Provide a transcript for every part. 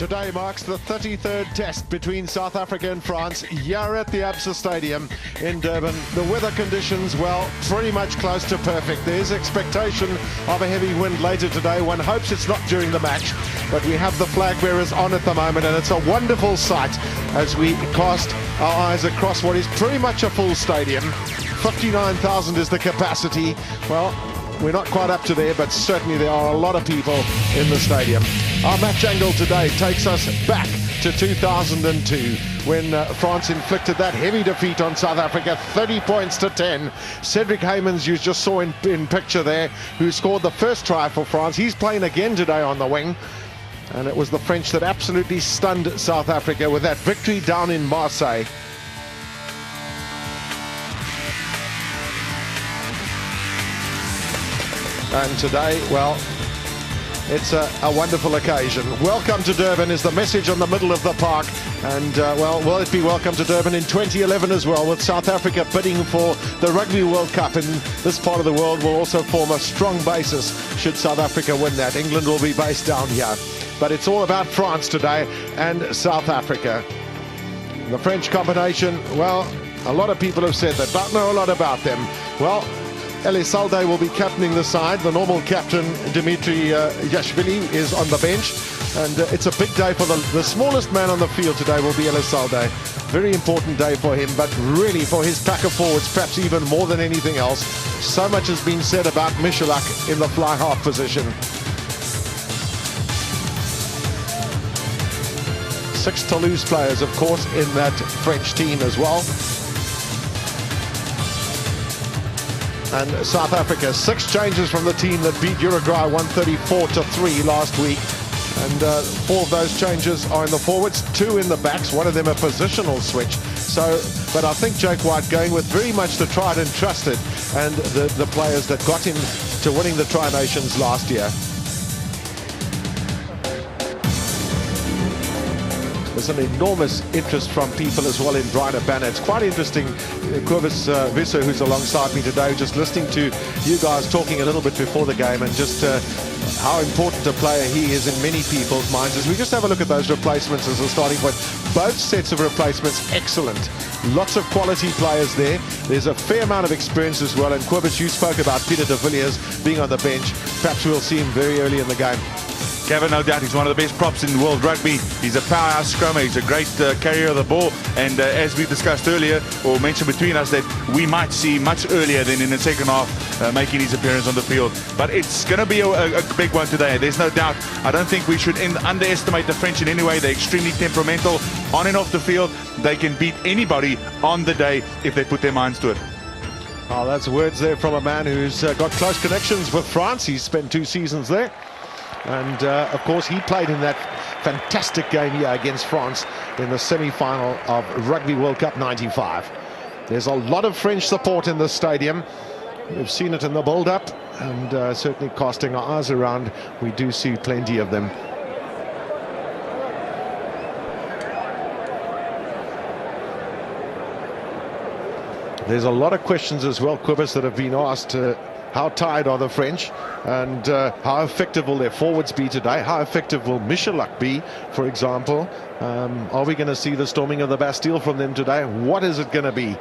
Today marks the 33rd test between South Africa and France here at the Absa Stadium in Durban. The weather conditions, well, pretty much close to perfect. There's expectation of a heavy wind later today. One hopes it's not during the match, but we have the flag bearers on at the moment, and it's a wonderful sight as we cast our eyes across what is pretty much a full stadium. 59,000 is the capacity. Well, we're not quite up to there, but certainly there are a lot of people in the stadium. Our match angle today takes us back to 2002 when France inflicted that heavy defeat on South Africa, 30 points to 10. Cedric Heymans, you just saw in picture there, who scored the first try for France. He's playing again today on the wing. And it was the French that absolutely stunned South Africa with that victory down in Marseille. And today, well, it's a wonderful occasion. Welcome to Durban is the message on the middle of the park. And, well, will it be welcome to Durban in 2011 as well, with South Africa bidding for the Rugby World Cup in this part of the world will also form a strong basis should South Africa win that. England will be based down here. But it's all about France today and South Africa. The French combination, well, a lot of people have said that, don't know a lot about them. Well, Salde will be captaining the side. The normal captain, Dimitri Yashvili, is on the bench. And it's a big day for the smallest man on the field today will be Salde. Very important day for him, but really for his pack of forwards, perhaps even more than anything else. So much has been said about Michalak in the fly half position. 6 Toulouse players, of course, in that French team as well. And South Africa, 6 changes from the team that beat Uruguay 134-3 last week. And 4 of those changes are in the forwards, 2 in the backs, one of them a positional switch. So, but I think Jake White going with very much the tried and trusted and the players that got him to winning the Tri-Nations last year. There's an enormous interest from people as well in Brian Abana. It's quite interesting, Kobus Visser, who's alongside me today, just listening to you guys talking a little bit before the game and just how important a player he is in many people's minds. As we just have a look at those replacements as a starting point, both sets of replacements excellent. Lots of quality players there. There's a fair amount of experience as well. And Kobus, you spoke about Peter de Villiers being on the bench. Perhaps we'll see him very early in the game. Kevin, no doubt, he's one of the best props in world rugby. He's a powerhouse scrummer. He's a great carrier of the ball. And as we discussed earlier, or mentioned between us, that we might see much earlier than in the second half making his appearance on the field. But it's going to be a big one today. There's no doubt. I don't think we should underestimate the French in any way. They're extremely temperamental on and off the field. They can beat anybody on the day if they put their minds to it. Oh, that's words there from a man who's got close connections with France. He's spent 2 seasons there. And, of course, he played in that fantastic game here against France in the semi-final of Rugby World Cup 95. There's a lot of French support in the stadium. We've seen it in the build-up, and certainly casting our eyes around, we do see plenty of them. There's a lot of questions as well, Kobus, that have been asked. How tired are the French, and how effective will their forwards be today? How effective will Michalak be, for example? Are we going to see the storming of the Bastille from them today? What is it going to be?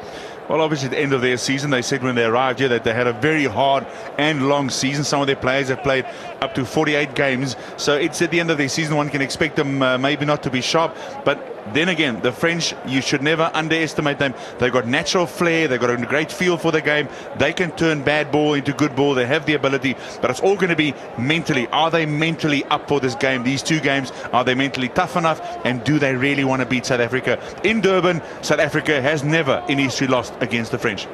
Well, obviously, at the end of their season, they said when they arrived here that they had a very hard and long season. Some of their players have played up to 48 games. So it's at the end of their season, one can expect them maybe not to be sharp. But then again, the French, you should never underestimate them. They've got natural flair. They've got a great feel for the game. They can turn bad ball into good ball. They have the ability. But it's all going to be mentally. Are they mentally up for this game? These 2 games, are they mentally tough enough? And do they really want to beat South Africa? In Durban, South Africa has never in history lost against the French.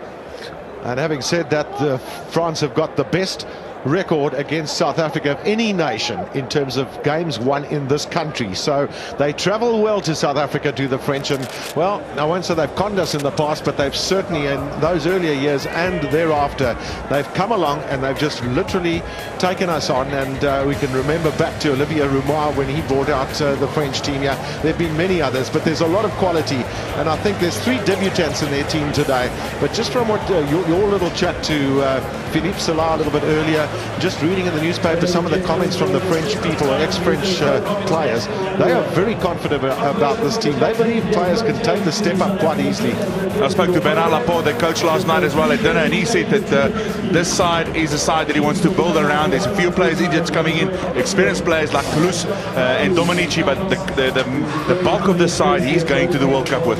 And having said that, France have got the best record against South Africa of any nation in terms of games won in this country. So they travel well to South Africa, to the French, and well, I won't say they've conned us in the past, but they've certainly in those earlier years and thereafter they've come along and they've just literally taken us on. And we can remember back to Olivier Roumois when he brought out the French team. Yeah, there have been many others, but there's a lot of quality, and I think there's 3 debutants in their team today. But just from what your little chat to Philippe Salah a little bit earlier, just reading in the newspaper some of the comments from the French people, ex-French players, they are very confident about this team. They believe players can take the step up quite easily. I spoke to Bernard Laporte, the coach, last night as well at dinner, and he said that this side is a side that he wants to build around. There's a few players injured coming in, experienced players like Toulouse and Dominici, but the bulk of this side he's going to the World Cup with.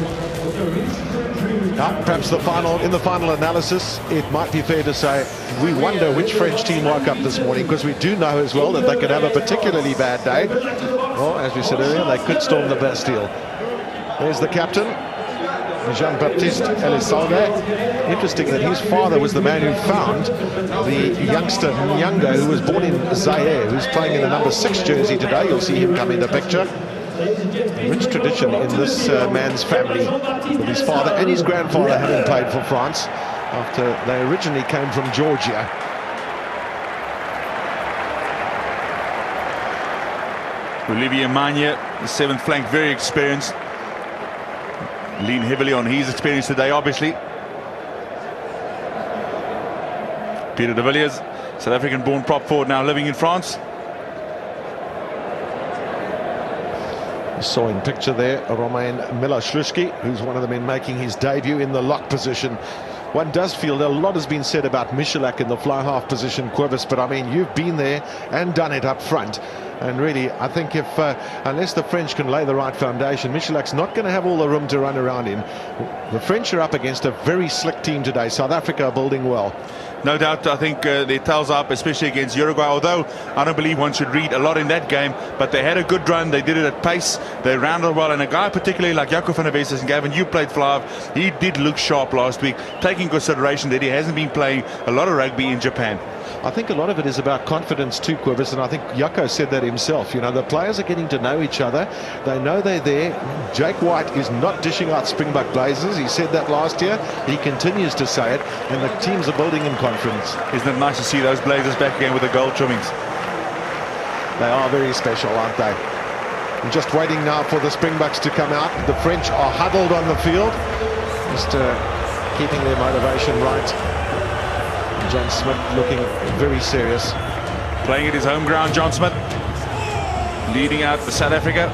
Perhaps in the final analysis, it might be fair to say we wonder which French team woke up this morning, because we do know as well that they could have a particularly bad day. Well, as we said earlier, they could storm the Bastille. There's the captain, Jean-Baptiste Elisalde. Interesting that his father was the man who found the youngster Nyanga, who was born in Zaire, who's playing in the number 6 jersey today. You'll see him come in the picture. A rich tradition in this man's family, with his father and his grandfather having played for France after they originally came from Georgia. Olivier Magne, the 7th flank, very experienced. Lean heavily on his experience today, obviously. Peter de Villiers, South African-born prop forward, now living in France. You saw in picture there Romain Milashlushki, who's one of the men making his debut in the lock position. One does feel that a lot has been said about Michalak in the fly half position, Quibus, but I mean, you've been there and done it up front. And really, I think if unless the French can lay the right foundation, Michalak's not going to have all the room to run around in. The French are up against a very slick team today. South Africa are building well. No doubt, I think their tails up, especially against Uruguay, although I don't believe one should read a lot in that game, but they had a good run, they did it at pace, they rounded well, and a guy particularly like Jaco van der Westhuizen, and Gavin, you played fly, he did look sharp last week, taking consideration that he hasn't been playing a lot of rugby in Japan. I think a lot of it is about confidence too, Quibus, and I think Jaco said that himself. You know, the players are getting to know each other. They know they're there. Jake White is not dishing out Springbok blazers. He said that last year. He continues to say it, and the teams are building in confidence. Isn't it nice to see those blazers back again with the gold trimmings? They are very special, aren't they? I'm just waiting now for the Springboks to come out. The French are huddled on the field, just keeping their motivation right. John Smith looking very serious. Playing at his home ground, John Smith, leading out for South Africa.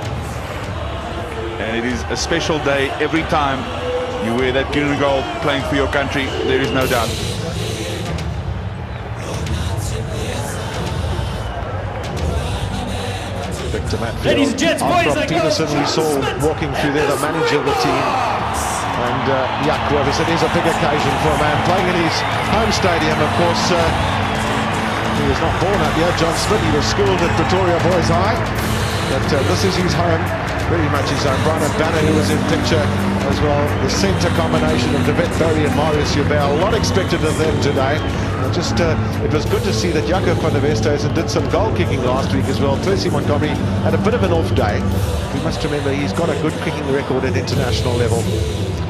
And it is a special day every time you wear that green and gold playing for your country, there is no doubt. Ladies and gents, boys and girls, Peterson we saw walking through there, the manager of the team. And yeah, Quibus, it is a big occasion for a man playing in his home stadium. Of course, he was not born up here, John Smith. He was schooled at Pretoria Boys High. But this is his home, very much his own. Brian Banner, who was in picture as well. The centre combination of Devet Barry and Marius Joubert. A lot expected of them today. It was good to see that Jaco van der Westhuizen did some goal kicking last week as well. Percy Montgomery had a bit of an off day. We must remember he's got a good kicking record at international level.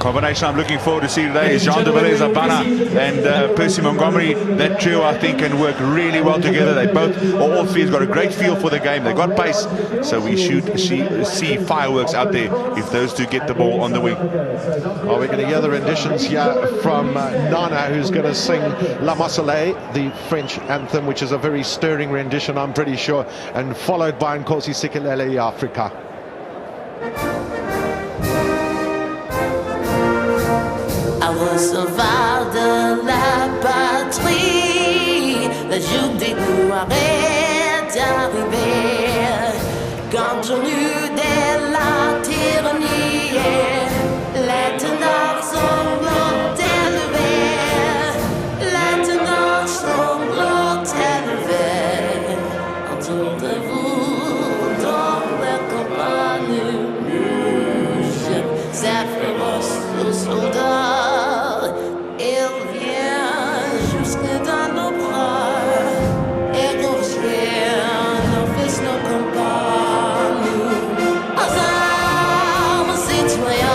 Combination I'm looking forward to see today is Jean de Villiers Abana and Percy Montgomery. That trio, I think, can work really well together. They both, all three, have got a great feel for the game. They've got pace, so we should see fireworks out there if those two get the ball on the wing. Well, we're going to hear the renditions here from Nana, who's going to sing La Marseillaise, the French anthem, which is a very stirring rendition, I'm pretty sure, and followed by Nkosi Sikelele Africa. Recevoir de la patrie, le jour des gloires est arrivé. Quand Junio de la tyrannie, les ténors sont élevés, les ténors sont élevés. Entendez-vous dans la campagne rouge, c'est féroce le soldat. Nos armes citoyennes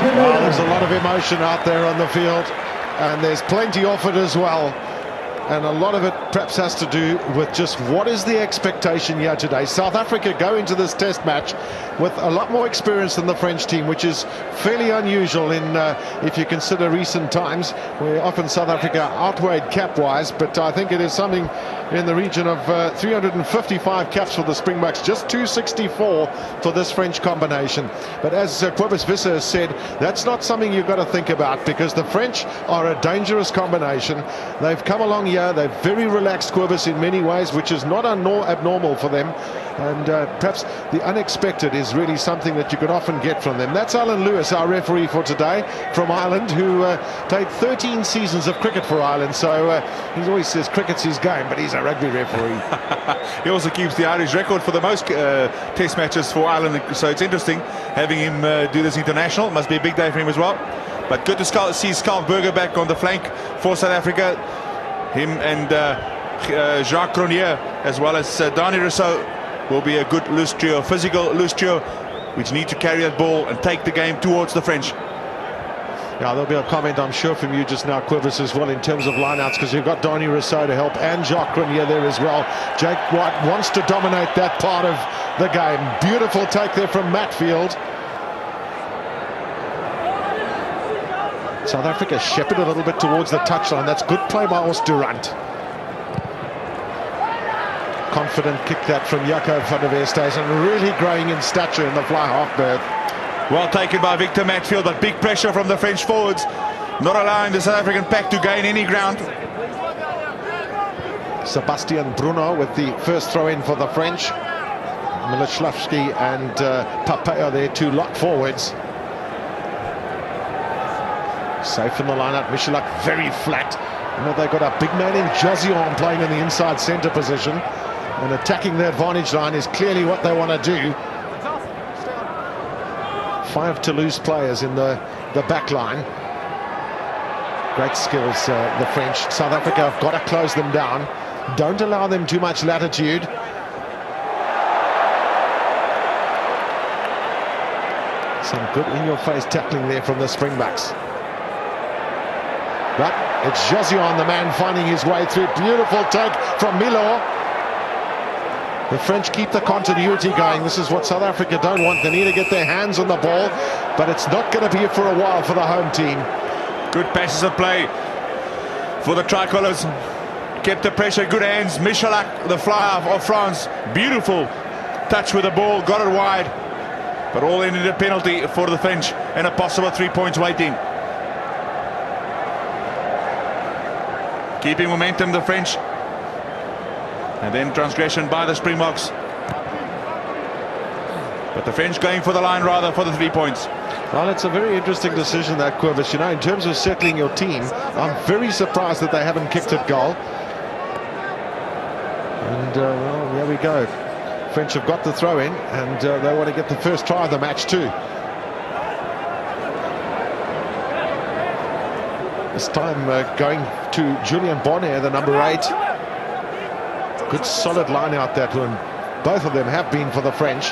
Well, there's a lot of emotion out there on the field, and there's plenty of it as well. And a lot of it perhaps has to do with just what is the expectation here today. South Africa go into this test match with a lot more experience than the French team, which is fairly unusual in if you consider recent times, where often South Africa outweighed cap-wise, but I think it is something in the region of 355 caps for the Springboks, just 264 for this French combination. But as Cobus Visser has said, that's not something you've got to think about, because the French are a dangerous combination. They've come along here, they're very relaxed, Cobus, in many ways, which is not abnormal for them. And perhaps the unexpected is really something that you could often get from them. That's Alan Lewis, our referee for today, from Ireland, who played 13 seasons of cricket for Ireland. So he always says cricket's his game, but he's a rugby referee. He also keeps the Irish record for the most test matches for Ireland. So it's interesting having him do this international. Must be a big day for him as well. But good to see Skalkberger back on the flank for South Africa. Him and Jacques Cronje, as well as Dani Rousseau, will be a good loose trio, physical loose trio, which need to carry that ball and take the game towards the French. Yeah, there'll be a comment, I'm sure, from you just now, Cobus, as well, in terms of lineouts, because you've got Dani Rousseau to help and Jacques Cronje there as well. Jake White wants to dominate that part of the game. Beautiful take there from Matfield. South Africa shepherded a little bit towards the touchline. That's good play by Os Durant. Confident kick that from Jaco van der Westhuizen, really growing in stature in the fly half berth. Well taken by Victor Matfield, but big pressure from the French forwards, not allowing the South African pack to gain any ground. Sebastian Bruno with the first throw-in for the French. Milishlavsky and Pape are there, two lock forwards. Safe in the lineup. Michalak very flat. You know, they've got a big man in Josion playing in the inside centre position, and attacking the advantage line is clearly what they want to do. 5 Toulouse players in the back line. Great skills, the French. South Africa have got to close them down. Don't allow them too much latitude. Some good in-your-face tackling there from the Springboks. But it's Josion, the man, finding his way through. Beautiful take from Milo. The French keep the continuity going. This is what South Africa don't want. They need to get their hands on the ball, but it's not going to be for a while for the home team. Good passes of play for the tricolours. Kept the pressure, good hands. Michalak, the fly-half of France. Beautiful touch with the ball, got it wide. But all ended a penalty for the French, and a possible 3 points waiting. Keeping momentum, the French. And then transgression by the Springboks. But the French going for the line rather for the 3 points. Well, it's a very interesting decision, that, Cobus. You know, in terms of settling your team, I'm very surprised that they haven't kicked at goal. And, well, there we go. French have got the throw in, and they want to get the first try of the match too. This time going to Julian Bonner, the number 8. Good solid line out that one. Both of them have been for the French.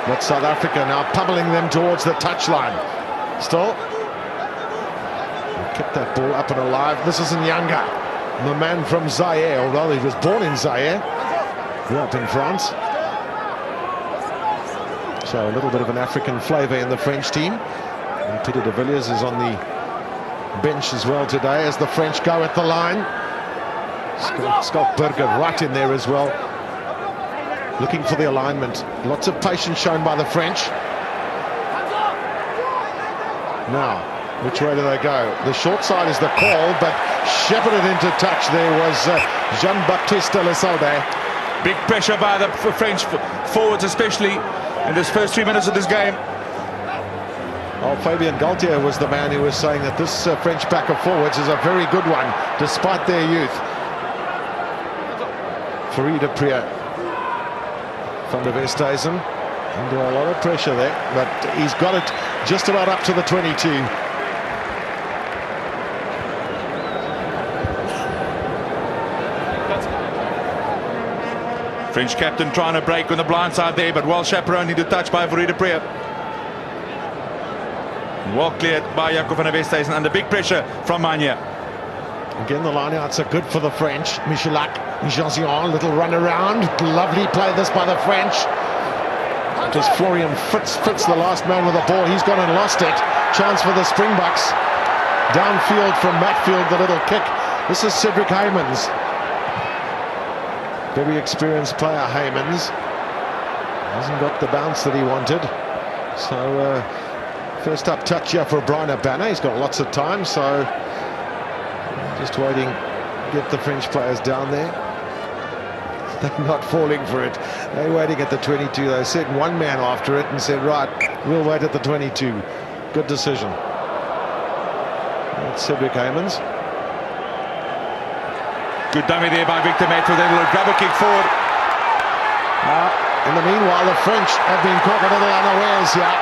But South Africa now pummeling them towards the touchline. Still. Kept that ball up and alive. This is Nyanga, the man from Zaire, although he was born in Zaire. Grew up in France. So a little bit of an African flavour in the French team. And Peter de Villiers is on the bench as well today as the French go at the line. Skalkberger right in there as well, looking for the alignment. Lots of patience shown by the French. Now, which way do they go? The short side is the call, but shepherded into touch there was Jean-Baptiste Lesalde. Big pressure by the French forwards, especially in this first 3 minutes of this game. Well, Fabien Galtier was the man who was saying that this French pack of forwards is a very good one, despite their youth. Farid Priya, Van der Westhuizen, under a lot of pressure there, but he's got it just about up to the 22. French captain trying to break on the blind side there, but well chaperoned into touch by Farid Priya. Well cleared by Jaco van der Westhuizen under big pressure from Mania. Again, the lineouts are good for the French. Michelak, Jean, little run around. Lovely play this by the French. It was Florian Fritz, the last man with the ball. He's gone and lost it. Chance for the Springboks. Downfield from Matfield, the little kick. This is Cedric Heymans. Very experienced player, Heymans. Hasn't got the bounce that he wanted. So, first up touch here for Brian Abana. He's got lots of time, so just waiting, get the French players down there. They're not falling for it. They're waiting at the 22. They sent one man after it and said, right, we'll wait at the 22. Good decision. That's Cedric Heymans. Good dummy there by Victor Matfield. Then a little grubber kick forward. In the meanwhile, the French have been caught a little unawares here.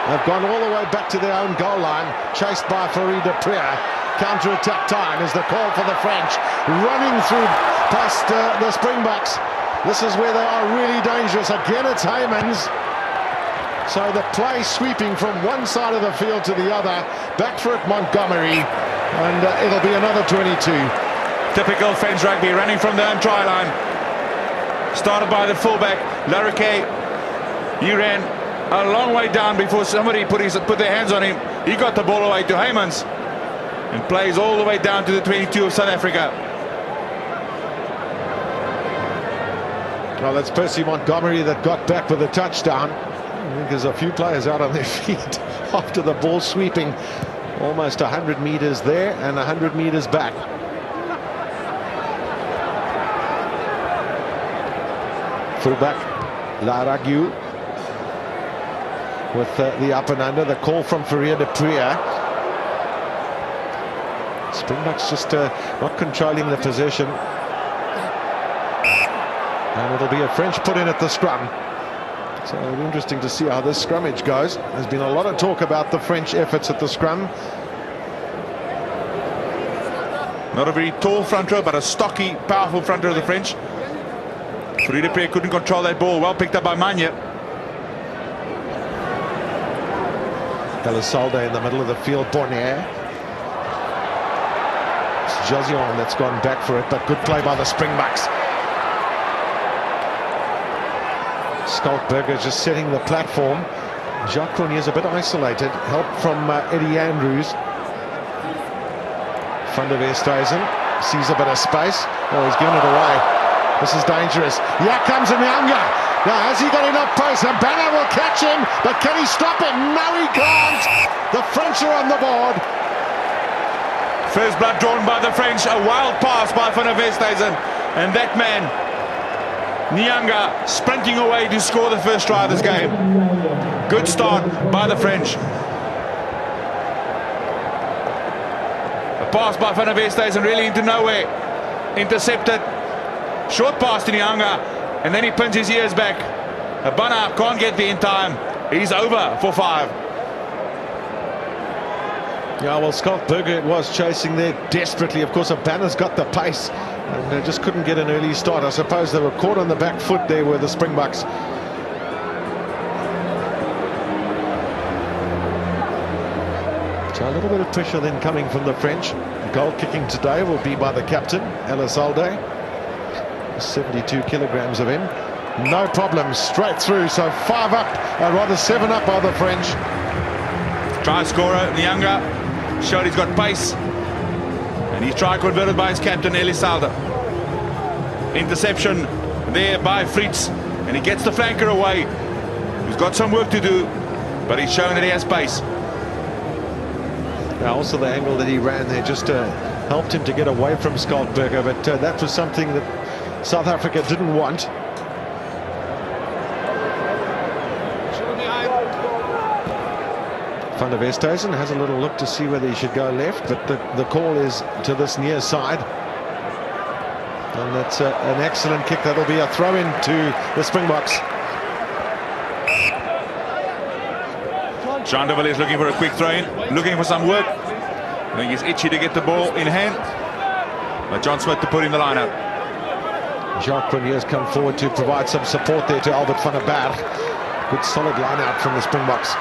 They've gone all the way back to their own goal line, chased by Farid Priya. Counter-attack time is the call for the French. Running through past the Springboks. This is where they are really dangerous. Again, it's Heymans. So the play sweeping from one side of the field to the other. Back for it, Montgomery. And it'll be another 22. Typical French rugby, running from the try line. Started by the fullback, Larriquet. He ran a long way down before somebody put their hands on him. He got the ball away to Heymans and plays all the way down to the 22 of South Africa. Well, that's Percy Montgomery that got back with a touchdown. I think there's a few players out on their feet after the ball sweeping almost 100 meters there and 100 meters back. Fullback Laragu with the up and under. The call from Farid Priya. Springboks just not controlling the possession. And it'll be a French put in at the scrum. So it'll be interesting to see how this scrummage goes. There's been a lot of talk about the French efforts at the scrum. Not a very tall front row, but a stocky, powerful front row of the French. Farid Priya couldn't control that ball. Well picked up by Mania. Lesalde in the middle of the field. Bonner. It's Josion that's gone back for it, but good play by the Springboks. Skalkberger just setting the platform. Jacques Cronje is a bit isolated. Help from Eddie Andrews. Van der Westhuizen sees a bit of space. Oh, he's given it away. This is dangerous. Here comes Nyanga. Now, has he got enough pace? And Banner will catch him, but can he stop him? No, he can't. The French are on the board. First blood drawn by the French. A wild pass by Van der Westhuizen. And that man, Nyanga, sprinting away to score the first try of this game. Good start by the French. A pass by Van der Westhuizen really into nowhere. Intercepted. Short pass to Nyanga. And then he pins his ears back. Abana can't get there in time. He's over for 5. Yeah, well, Skalkberger was chasing there desperately. Of course, Abana's got the pace and they just couldn't get an early start. I suppose they were caught on the back foot there with the Springboks. So a little bit of pressure then coming from the French. Goal kicking today will be by the captain, Elisalde. 72 kilograms of him. No problem, straight through. So 5 up, or rather 7 up by the French. Try scorer, Nyanga, showed he's got pace. And he's try converted by his captain, Elisalde. Interception there by Fritz. And he gets the flanker away. He's got some work to do, but he's shown that he has pace. Now also the angle that he ran there just helped him to get away from Skalkberger, but that was something that South Africa didn't want. Van der Westhuizen has a little look to see whether he should go left, but the call is to this near side. And that's an excellent kick. That'll be a throw-in to the Springboks. Jean de Villiers looking for a quick throw-in, looking for some work. I think he's itchy to get the ball in hand. But John Smith to put in the line-out. Jacques Cronier's come forward to provide some support there to Albert van der Berg. Good solid line-out from the Springboks.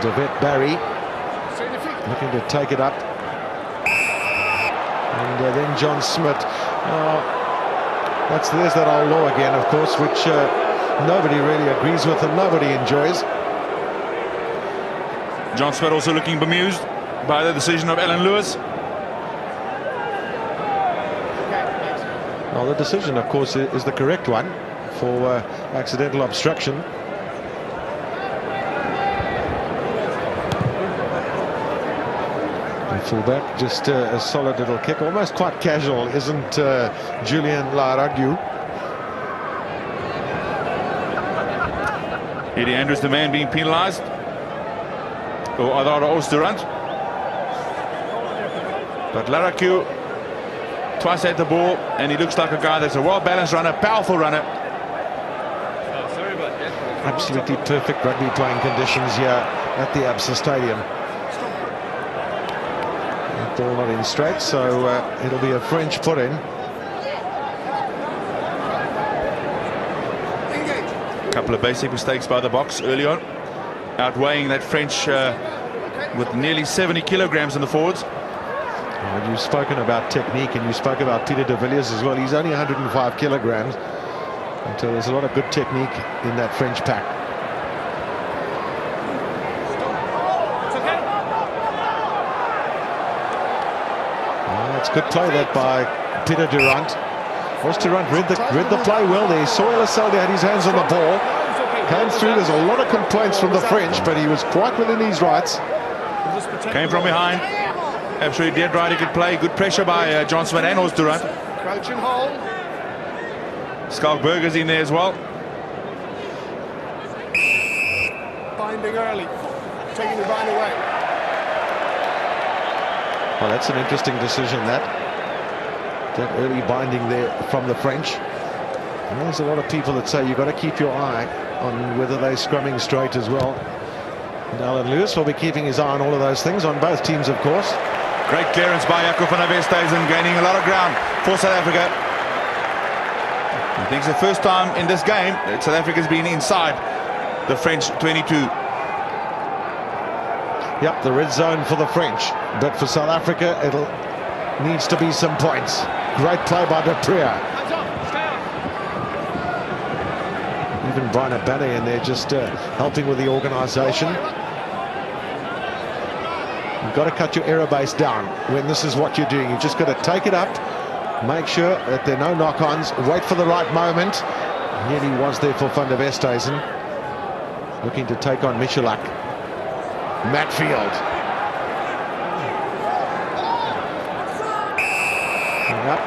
De Wet Barry looking to take it up. And then John Smith. There's that old law again, of course, which nobody really agrees with and nobody enjoys. John Smith also looking bemused by the decision of Alan Lewis. Well, the decision, of course, is the correct one for accidental obstruction. And fullback, just a solid little kick, almost quite casual, isn't Julien Larague? Eddie Andrews, the man being penalised. Or Adara Oosterand. But Larague twice had the ball, and he looks like a guy that's a well-balanced runner, powerful runner. Absolutely perfect rugby playing conditions here at the Absa Stadium. The ball not in straight, so it'll be a French put-in. A couple of basic mistakes by the box early on, outweighing that French with nearly 70 kilograms in the forwards. Well, you've spoken about technique and you spoke about Peter de Villiers as well. He's only 105 kilograms. And so there's a lot of good technique in that French pack. Well, it's good play that by Peter Durant. Durant read the play well there. He saw Elisalde had his hands on the ball. Came through. There's a lot of complaints from the French, but he was quite within his rights. Came from behind. Absolutely dead right, he could play. Good pressure by John Smith and Durant. Crouch and hold. Skalkberger's in there as well. Binding early. Taking the bind away. Well, that's an interesting decision, that early binding there from the French. And there's a lot of people that say you've got to keep your eye on whether they're scrumming straight as well. And Alan Lewis will be keeping his eye on all of those things, on both teams, of course. Great clearance by Jaco van der Westhuizen, gaining a lot of ground for South Africa. I think it's the first time in this game that South Africa's been inside the French 22. Yep, the red zone for the French, but for South Africa it'll needs to be some points. Great play by de Prier. Even Brian Abana in there just helping with the organisation. You've got to cut your error base down when this is what you're doing. You've just got to take it up, make sure that there are no knock-ons, wait for the right moment. Nearly was there for Van der Westhuizen. Looking to take on Michalak. Matfield. Yep.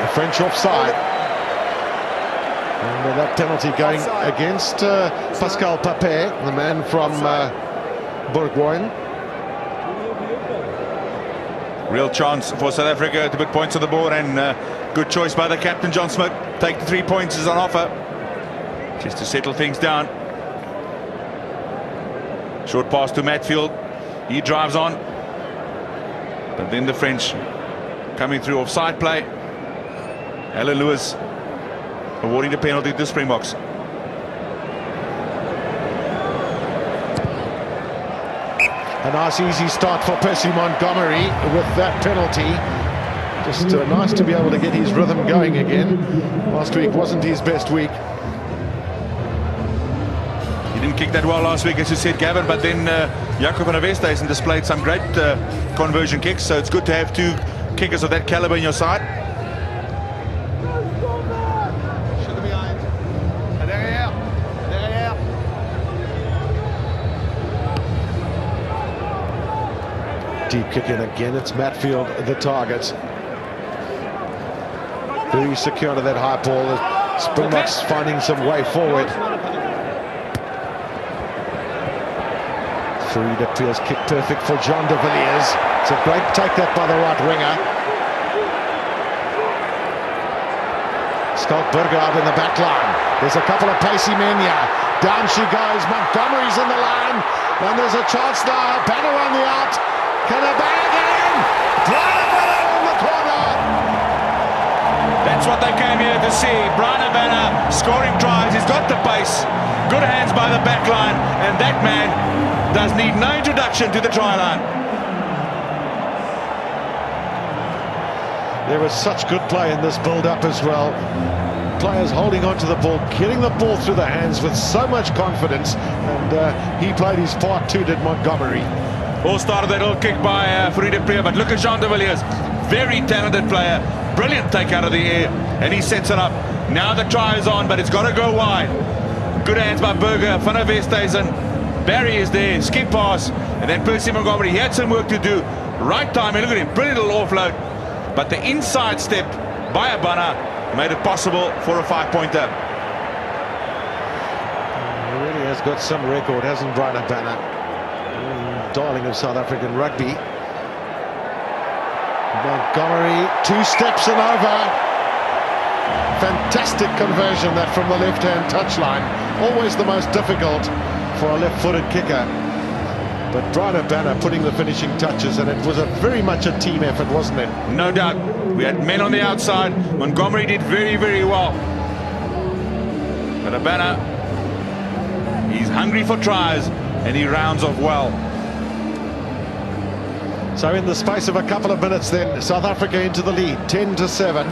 The French offside. And that penalty going against Pascal Papet, the man from Bourgogne. Real chance for South Africa to put points on the board, and good choice by the captain, John Smith. Take the 3 points is on offer, just to settle things down. Short pass to Matfield. He drives on. But then the French coming through offside play. Alan Lewis awarding the penalty to the Springboks. A nice easy start for Percy Montgomery with that penalty. Just nice to be able to get his rhythm going again. Last week wasn't his best week. He didn't kick that well last week, as you said, Gavin, but then Jaco van der Westhuizen displayed some great conversion kicks, so it's good to have two kickers of that caliber in your side. Deep kick in again. It's Matfield the target. Very secure to that high ball. The Springboks finding some way forward. Farida Pria's kick perfect for John de Villiers. It's a great take that by the right winger. Skalkberger out in the back line. There's a couple of pacey men here. Down she goes. Montgomery's in the line. And there's a chance now. Banner on the out. Can a bag in? Brana in the corner. That's what they came here to see. Brana scoring tries. He's got the pace. Good hands by the back line. And that man does need no introduction to the try line. There was such good play in this build-up as well. Players holding on to the ball, getting the ball through the hands with so much confidence. And he played his part too, did Montgomery. All started that little kick by Farida Pria, but look at Jean de Villiers. Very talented player. Brilliant take out of the air. And he sets it up. Now the try is on, but it's got to go wide. Good hands by Burger. Van der Westhuizen. Barry is there. Skip pass. And then Percy Montgomery. He had some work to do. Right time. And look at him. Brilliant little offload. But the inside step by Abana made it possible for a 5-pointer. He really has got some record, hasn't Brian Abana? Darling of South African rugby. Montgomery, 2 steps and over. Fantastic conversion that from the left-hand touchline. Always the most difficult for a left-footed kicker. But Brian Banner putting the finishing touches, and it was very much a team effort, wasn't it? No doubt. We had men on the outside. Montgomery did very, very well. But Banner, he's hungry for tries, and he rounds off well. So in the space of a couple of minutes then, South Africa into the lead, 10-7.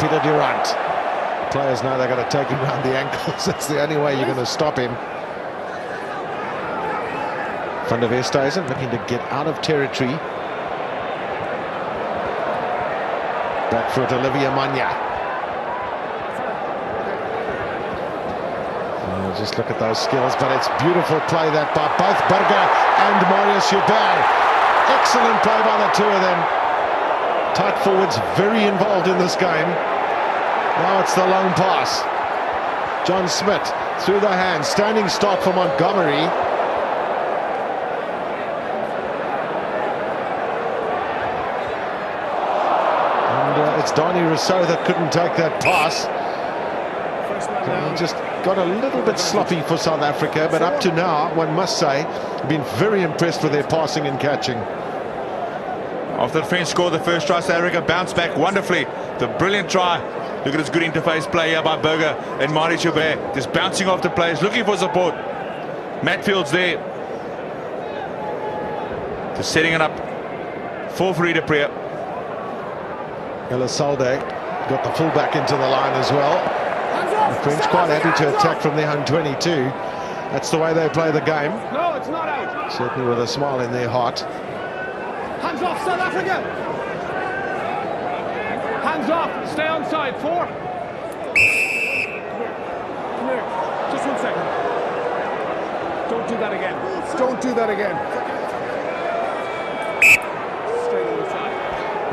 Peter Durant. Players know they've got to take him around the ankles. That's the only way you're going to stop him. Van der Westhuizen looking to get out of territory. Back foot Olivia Manya. Just look at those skills, but it's beautiful play that by both Burger and Marius Joubert. Excellent play by the two of them. Tight forwards very involved in this game. Now it's the long pass. John Smith through the hands, standing start for Montgomery. And it's Donny Rousseau that couldn't take that pass. Just got a little bit sloppy for South Africa, but up to now, one must say, been very impressed with their passing and catching. After the French scored the first try, South Africa bounced back wonderfully. The brilliant try. Look at this good interface play here by Burger and Marius Joubert. Just bouncing off the players, looking for support. Matfield's there. Just setting it up for Farida Pria. Elisalde got the fullback into the line as well. The French quite happy to attack from their own 22. That's the way they play the game. No, it's not out. Certainly with a smile in their heart. Hands off, South Africa. Hands off. Stay on side. 4. Come here. Just 1 second. Don't do that again. Don't do that again.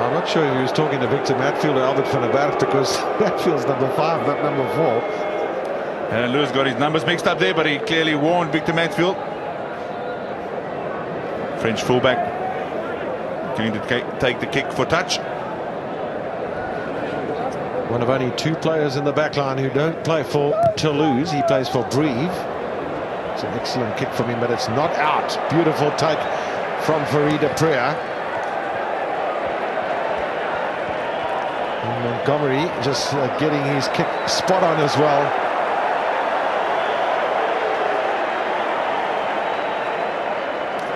I'm not sure if he was talking to Victor Matfield or Albert van der Berg, because Matfield's number 5, not number 4. And Lewis got his numbers mixed up there, but he clearly warned Victor Matfield. French fullback going to take the kick for touch. One of only 2 players in the back line who don't play for Toulouse. He plays for Brive. It's an excellent kick from him, but it's not out. Beautiful take from Farida Priya. And Montgomery just getting his kick spot on as well.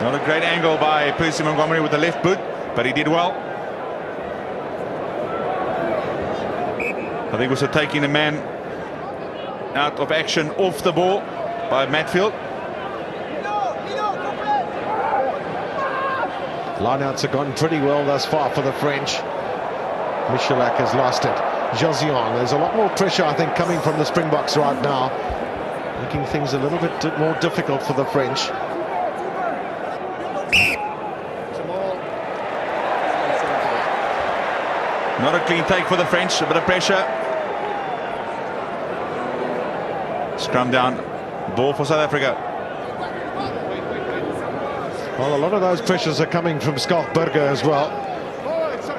Not a great angle by Percy Montgomery with the left boot, but he did well. I think also taking the man out of action off the ball by Matfield. Lineouts have gone pretty well thus far for the French. Michalak has lost it. Josion, there's a lot more pressure, I think, coming from the Springboks right now, making things a little bit more difficult for the French. Not a clean take for the French, a bit of pressure. Scrum down, ball for South Africa. Well, a lot of those pressures are coming from Skalkberger as well.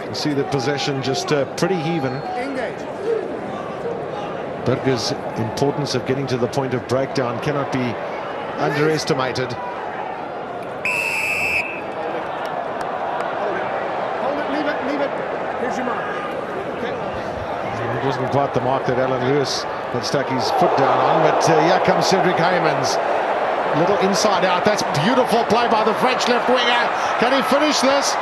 You see the possession just pretty even. Berger's importance of getting to the point of breakdown cannot be underestimated. It wasn't quite the mark that Alan Lewis had stuck his foot down on, but here comes Cedric Heymans. Little inside out. That's beautiful play by the French left winger. Can he finish this?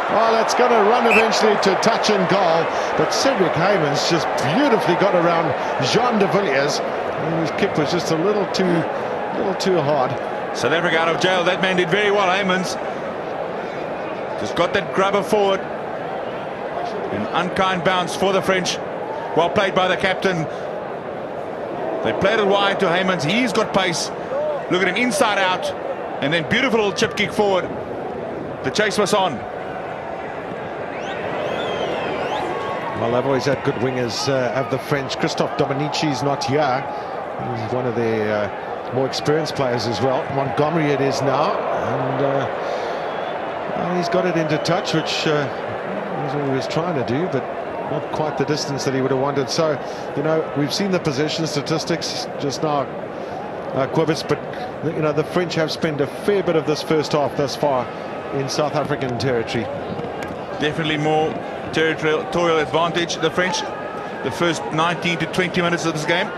Well, it's going to run eventually to touch and goal, but Cedric Heymans just beautifully got around Jean de Villiers, and his kick was just a little too hard. South Africa out of jail. That man did very well. Heymans just got that grubber forward. An unkind bounce for the French. Well played by the captain. They played it wide to Heymans. He's got pace. Look at him inside out, and then beautiful little chip kick forward. The chase was on. Well, they've always had good wingers of the French. Christophe Dominici's not here. He's one of their more experienced players as well. Montgomery it is now, and he's got it into touch, which is what he was trying to do, but not quite the distance that he would have wanted. So, you know, we've seen the possession statistics just now, Quibus, but you know, the French have spent a fair bit of this first half thus far in South African territory. Definitely more territorial advantage, the French, the first 19 to 20 minutes of this game.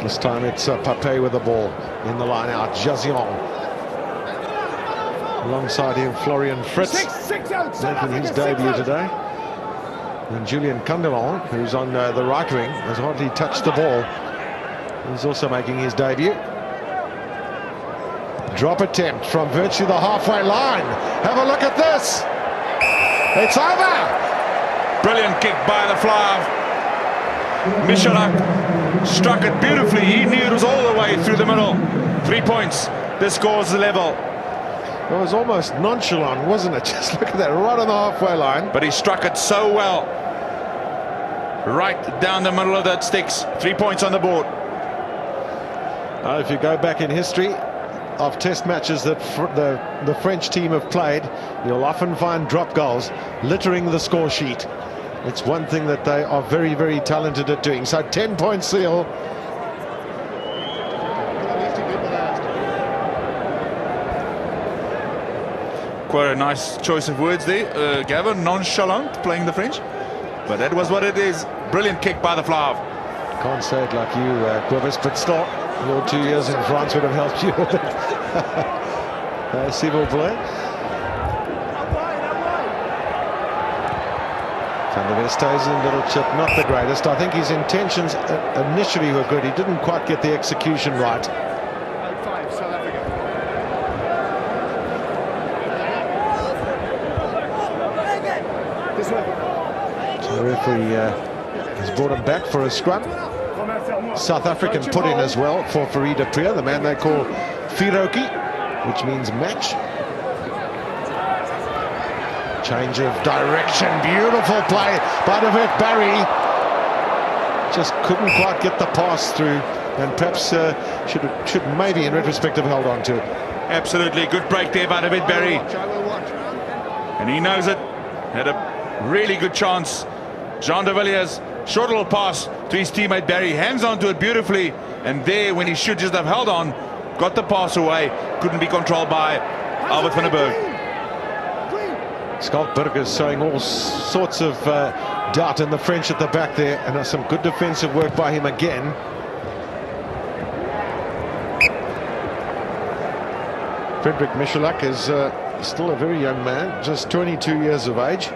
This time it's Papé with the ball in the line out. Josion. Alongside him, Florian Fritz, making his debut today. And Julian Candelon, who's on the right wing, has hardly touched the ball. He's also making his debut. Drop attempt from virtually the halfway line. Have a look at this. It's over. Brilliant kick by the fly. Michalak struck it beautifully. He knew it was all the way through the middle. 3 points. This scores the level. It was almost nonchalant, wasn't it? Just look at that, right on the halfway line. But he struck it so well. Right down the middle of that sticks. 3 points on the board. If you go back in history of test matches that the French team have played, you'll often find drop goals littering the score sheet. It's one thing that they are very, very talented at doing. So 10-point seal. Quite a nice choice of words there, Gavin. Nonchalant, playing the French. But that was what it is. Brilliant kick by the Flav. Can't say it like you, Quibus, but still, your 2 years in France would have helped you with it. S'il vous plaît. Van der Westhuizen, little chip, not the greatest. I think his intentions initially were good. He didn't quite get the execution right. So the referee has brought him back for a scrum. South African put in as well for Farida Priya, the man they call Firoki, which means match. Change of direction, beautiful play by David Barry. Just couldn't quite get the pass through, and perhaps should maybe in retrospect have held on to it. Absolutely, good break there by David Barry. And he knows it. Had a really good chance. Jean de Villiers, short little pass to his teammate Barry, hangs on to it beautifully, And there, when he should just have held on, got the pass away, couldn't be controlled by Albert van der Berg. Skalkberg showing all sorts of doubt in the French at the back there, and some good defensive work by him again. Frederik Michalak is still a very young man, just 22 years of age.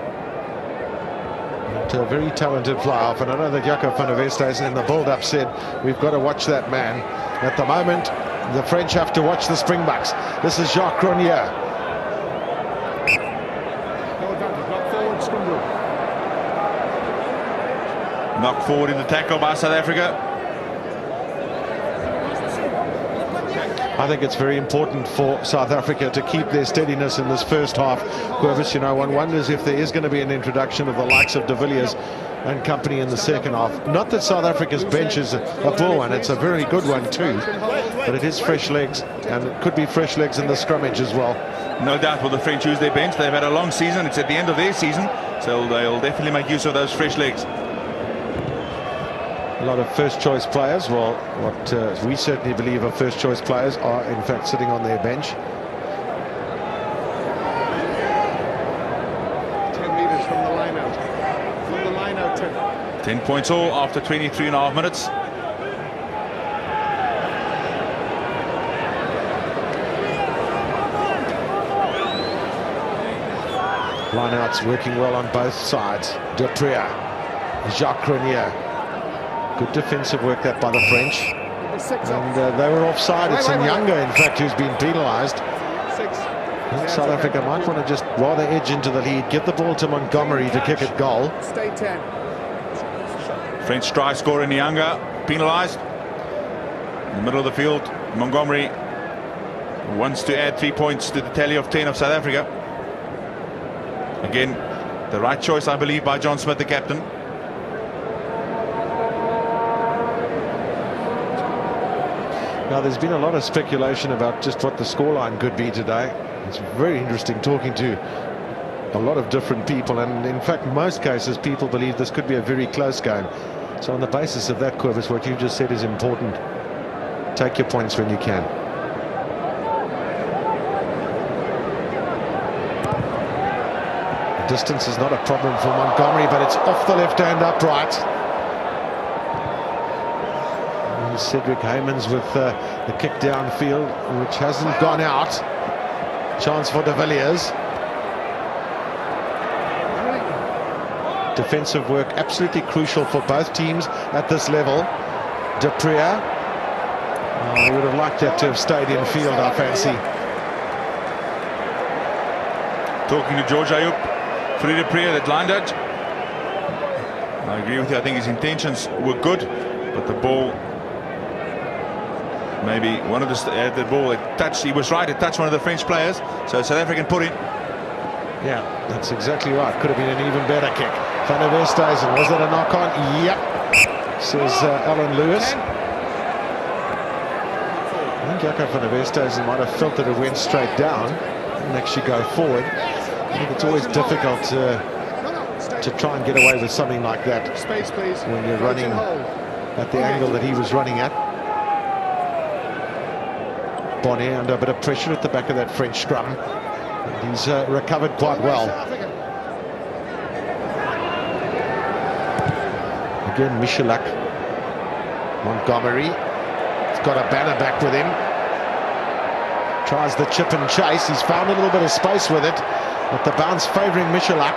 And a very talented fly-off, and I know that Jaco van der Westhuizen in the build-up said, we've got to watch that man. At the moment, the French have to watch the Springboks. This is Jacques Cronier. Knocked forward in the tackle by South Africa. I think it's very important for South Africa to keep their steadiness in this first half. Quervis, you know, one wonders if there is going to be an introduction of the likes of de Villiers and company in the second half. Not that South Africa's bench is a poor one, it's a very good one too, but it is fresh legs, and it could be fresh legs in the scrummage as well. No doubt will the French use their bench. They've had a long season, it's at the end of their season, so they'll definitely make use of those fresh legs. A lot of first-choice players, well, what we certainly believe are first-choice players, are in fact sitting on their bench. 10 metres from the line-out. From the line-out, 10. 10 points all after 23.5 minutes. Line-outs working well on both sides. De Priya, Jacques Cronier. Good defensive work that by the French. And they were offside. It's Nyanga, in fact, who's been penalised. South Africa might want to just rather edge into the lead, give the ball to Montgomery to kick it goal. Stay 10. French try scorer Nyanga penalised. In the middle of the field, Montgomery wants to add 3 points to the tally of 10 of South Africa. Again, the right choice, I believe, by John Smith, the captain. Now, there's been a lot of speculation about just what the scoreline could be today. It's very interesting talking to a lot of different people, and in fact, most cases, people believe this could be a very close game. So on the basis of that, Quervis, what you just said is important. Take your points when you can. The distance is not a problem for Montgomery, but it's off the left-hand upright. Cedric Heymans with the kick downfield, which hasn't gone out. Chance for de Villiers. Defensive work absolutely crucial for both teams at this level. De Priya, I would have liked that to have stayed in field, I fancy. Talking to George Ayub, Free de Priya, that line judge. I agree with you, I think his intentions were good, but the ball, maybe one of the ball, it touched, he was right, it touched one of the French players, so South African put in. Yeah, that's exactly right. Could have been an even better kick. Van der Westhuizen, was that a knock on? Yep, says Alan Lewis. I think Jaco van der Westhuizen might have felt that it went straight down and actually go forward. I think it's always difficult to try and get away with something like that when you're running at the angle that he was running at. Bonnet under a bit of pressure at the back of that French scrum. And he's recovered quite well. Again, Michalak. Montgomery. He's got a banner back with him. Tries the chip and chase. He's found a little bit of space with it, but the bounce favouring Michalak.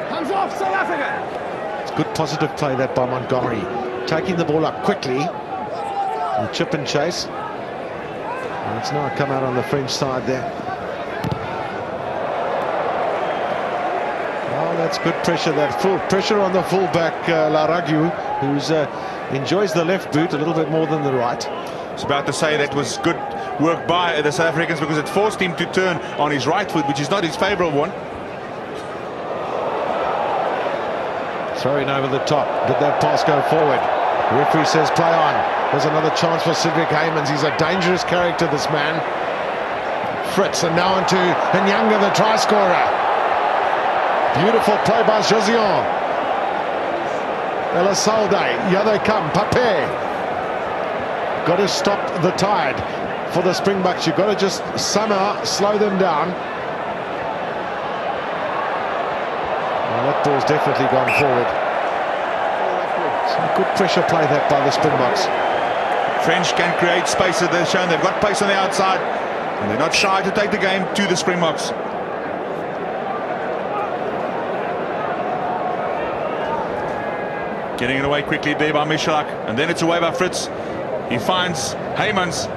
Hands off, South Africa! It's good positive play that by Montgomery. Taking the ball up quickly. The chip and chase. And it's now come out on the French side there. Oh, that's good pressure. That full pressure on the fullback, Laragu, who's enjoys the left boot a little bit more than the right. I was about to say that was good work by the South Africans, because it forced him to turn on his right foot, which is not his favourable one. Throwing over the top. Did that pass go forward? The referee says play on. There's another chance for Cedric Heymans. He's a dangerous character, this man. Fritz, and now onto Nyanga, the try scorer. Beautiful play by Josion. Elisalde, here they come, Pape. Got to stop the tide for the Springboks. You've got to just somehow slow them down. Well, that ball's definitely gone forward. Some good pressure play that by the Springboks. French can create space as they've shown. They've got pace on the outside, and they're not shy to take the game to the Springboks. Getting it away quickly there by Michalak, and then it's away by Fritz. He finds Heymans.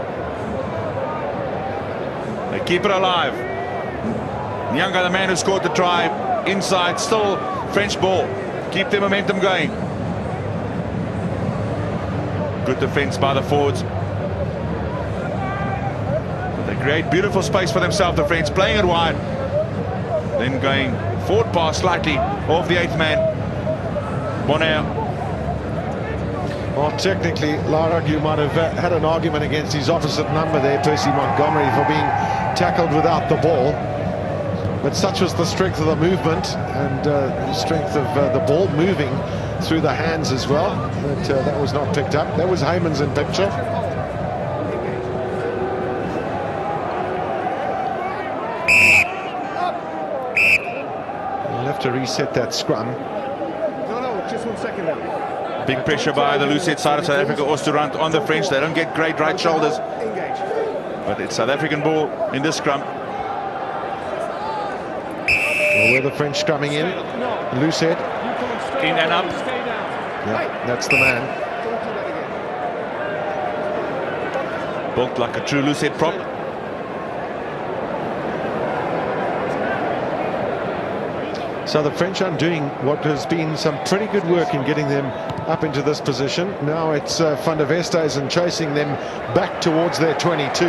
They keep it alive. Nyanga, the man who scored the try, inside, still French ball. Keep the momentum going. Good defense by the forwards. They create beautiful space for themselves, the French, playing it wide. Then going forward pass slightly off the 8th man. Bonaire. Well, technically, Larag, might have had an argument against his opposite number there, Percy Montgomery, for being tackled without the ball. But such was the strength of the movement and the strength of the ball moving through the hands as well, that that was not picked up. That was Heymans in picture. We'll have to reset that scrum. No, just 1 second now. Big pressure by the loose head side of South Africa. Osterrand on the French. They don't get great right shoulders. But it's South African ball in this scrum. Well, where the French scrumming in. Loose head. In and up. Yeah, that's the man. Built like a true loose head prop. So the French are doing what has been some pretty good work in getting them up into this position. Now it's Van der Vestes and chasing them back towards their 22.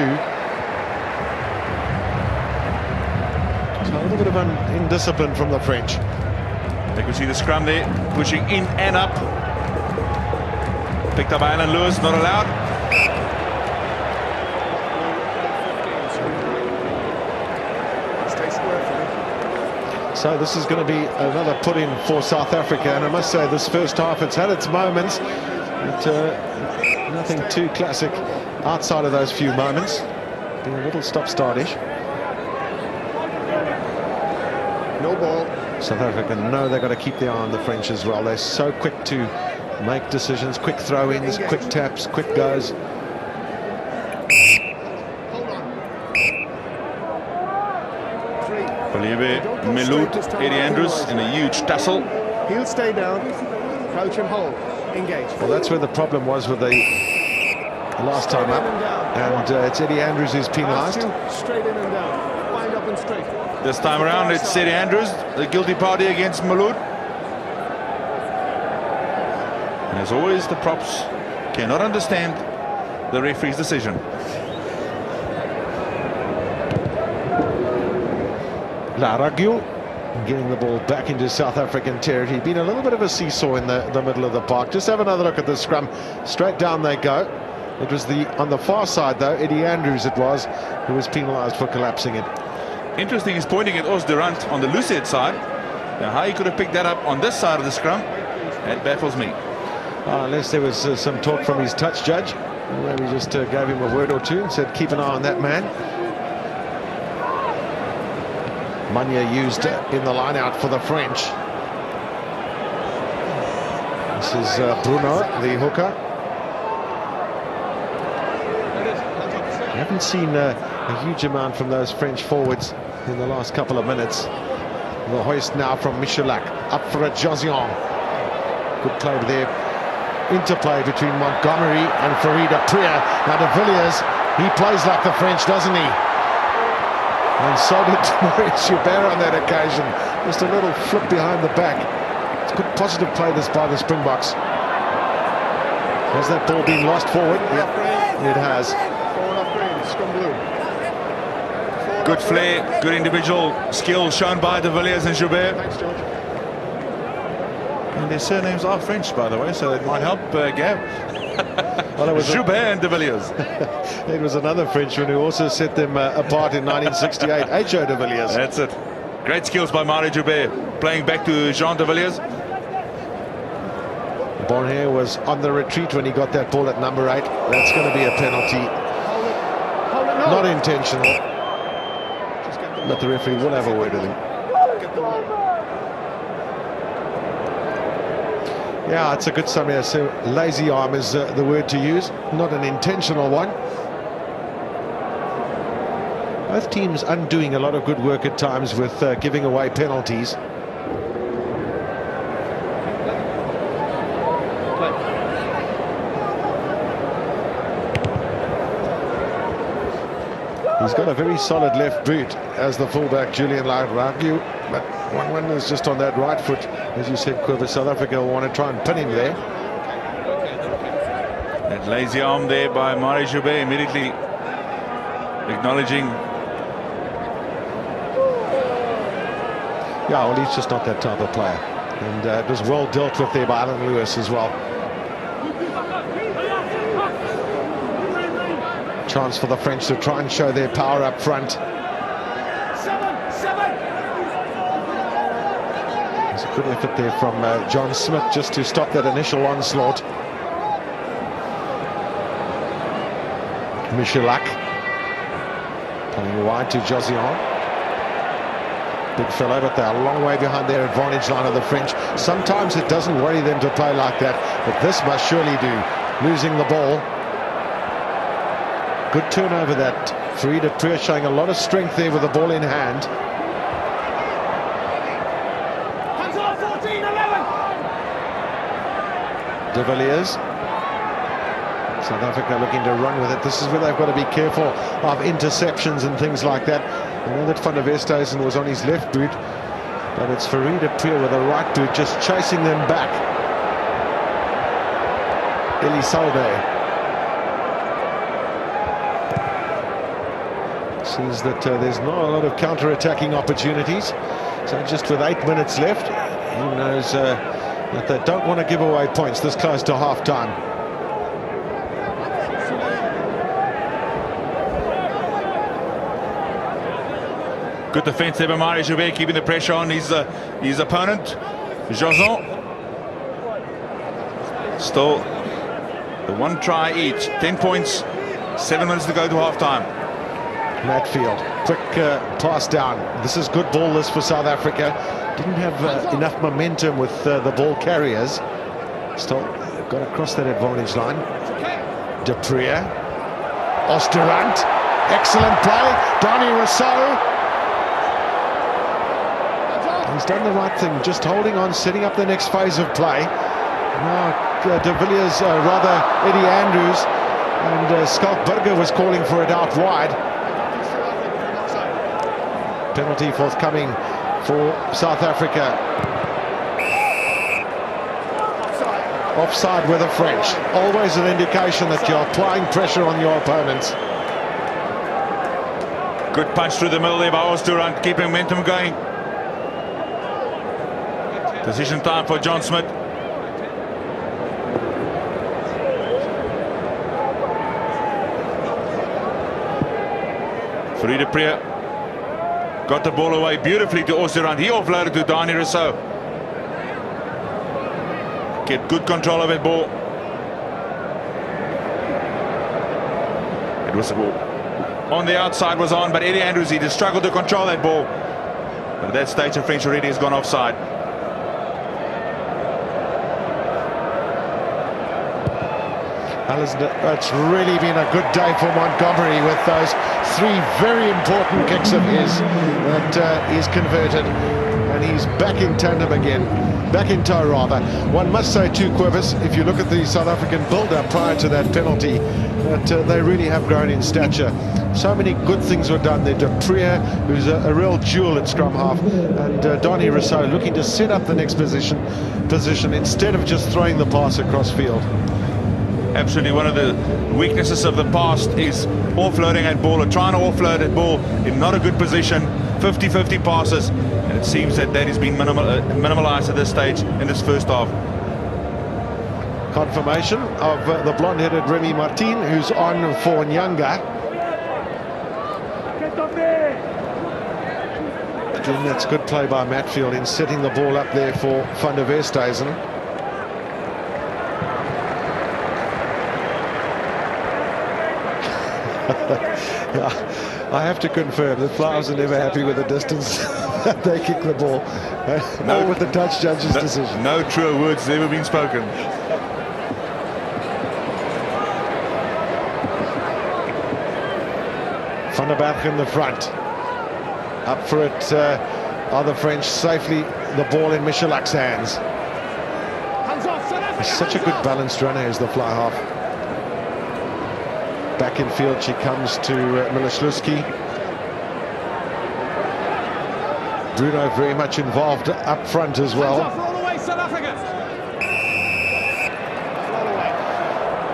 So a little bit of indiscipline from the French. You can see the scrum there, pushing in and up. Picked up by Alan Lewis, not allowed. So this is going to be another put-in for South Africa, and I must say this first half, it's had its moments, but nothing too classic outside of those few moments. Being a little stop-startish. No ball. South Africa know they've got to keep their eye on the French as well. They're so quick to make decisions, quick throw-ins, quick taps, quick goes. Olivier Meloud, Eddie Andrews in a huge tussle. He'll stay down. Coach him hold. Engage. Well, that's where the problem was with the last time up, and it's Eddie Andrews who's penalised. Straight in and down. Wind up and straight. This time around it's Eddie Andrews, the guilty party against Meloud. And as always, the props cannot understand the referee's decision. Laragio getting the ball back into South African territory. Been a little bit of a seesaw in the middle of the park. Just have another look at the scrum. Straight down they go. It was on the far side though, Eddie Andrews it was, who was penalised for collapsing it. Interesting, he's pointing at Os Durant on the loose head side. Now how he could have picked that up on this side of the scrum, that baffles me. Unless there was some talk from his touch judge. Maybe just gave him a word or two and said keep an eye on that man. Manya used in the line out for the French. This is Bruno, the hooker. I haven't seen a huge amount from those French forwards in the last couple of minutes. The hoist now from Michalak, up for a Josian. Good play there. Interplay between Montgomery and Farida Priya. Now de Villiers, he plays like the French, doesn't he? And so did Maurice Joubert on that occasion. Just a little flip behind the back. It's good positive play this by the Springboks. Has that ball been lost forward? Yep, it has. Good flair, good individual skill shown by de Villiers and Joubert. And their surnames are French, by the way, so it might help Gav. Well, it was Joubert and de Villiers. It was another Frenchman who also set them apart in 1968, H.O. de Villiers. That's it. Great skills by Mario Joubert, playing back to Jean de Villiers. The Bonheur was on the retreat when he got that ball at number 8. That's going to be a penalty. Not intentional. But the referee will have a word with him. Yeah, it's a good summary. So lazy arm is the word to use, not an intentional one. Both teams undoing a lot of good work at times with giving away penalties. He's got a very solid left boot as the fullback, Julian Rugby, but 1-1 is just on that right foot. As you said, Quiver, South Africa will want to try and pin him there. That lazy arm there by Mari Joubert, immediately acknowledging. Yeah, well, he's just not that type of player. And it was well dealt with there by Alan Lewis as well. Chance for the French to try and show their power up front. There's a good effort there from John Smith just to stop that initial onslaught. Michelak playing wide to Josian. Big fellow, but they're a long way behind their advantage line of the French. Sometimes it doesn't worry them to play like that, but this must surely do. Losing the ball. Good turnover that. Farida Priya showing a lot of strength there with the ball in hand. De Villiers. South Africa looking to run with it. This is where they've got to be careful of interceptions and things like that. I know that Van der Westhuizen was on his left boot, but it's Farida Priya with the right boot just chasing them back. Elisalde sees that there's not a lot of counter-attacking opportunities. So just with 8 minutes left, he knows that they don't want to give away points this close to half-time. Good defence there by Mari Joubert, keeping the pressure on his opponent, Jozon. Still the 1 try each, 10 points, 7 minutes to go to half-time. Matfield, quick pass down. This is good ball this for South Africa. Didn't have enough momentum with the ball carriers. Still got across that advantage line. De Priya, Osterrand, excellent play. Donny Rousseau. He's done the right thing, just holding on, setting up the next phase of play. Now De Villiers, rather Eddie Andrews, and Skalkberger was calling for it out wide. Penalty forthcoming for South Africa. Offside with the French. Always an indication that you're applying pressure on your opponents. Good punch through the middle there by Osterrand, keeping momentum going. Decision time for John Smith. Farida Priya got the ball away beautifully to Osterrand. He offloaded to Donny Rousseau. Get good control of that ball. It was on the outside, was on, but Eddie Andrews, he just struggled to control that ball. But at that stage, the French already has gone offside. It's really been a good day for Montgomery with those 3 very important kicks of his that he's converted, and he's back in tandem again, back in tow rather. One must say too, Quivers, if you look at the South African build-up prior to that penalty, that they really have grown in stature. So many good things were done there. De Priya, who's a real jewel at scrum half, and Donny Rousseau looking to set up the next position instead of just throwing the pass across field. Absolutely, one of the weaknesses of the past is offloading that ball, or trying to offload that ball in not a good position. 50-50 passes, and it seems that has been minimalized at this stage in this first half. Confirmation of the blonde-headed Remy Martin, who's on for Nyanga. Again, that's good play by Matfield in setting the ball up there for Van der Westhuizen. Yeah, I have to confirm the Flyers are never happy with the distance that they kick the ball, or with the touch judge's decision. No truer words have ever been spoken. Van der Berg in the front. Up for it are the French, safely the ball in Michalak's hands. He's such a good balanced runner as the fly half. Back in field she comes to Milishluski. Bruno very much involved up front as well.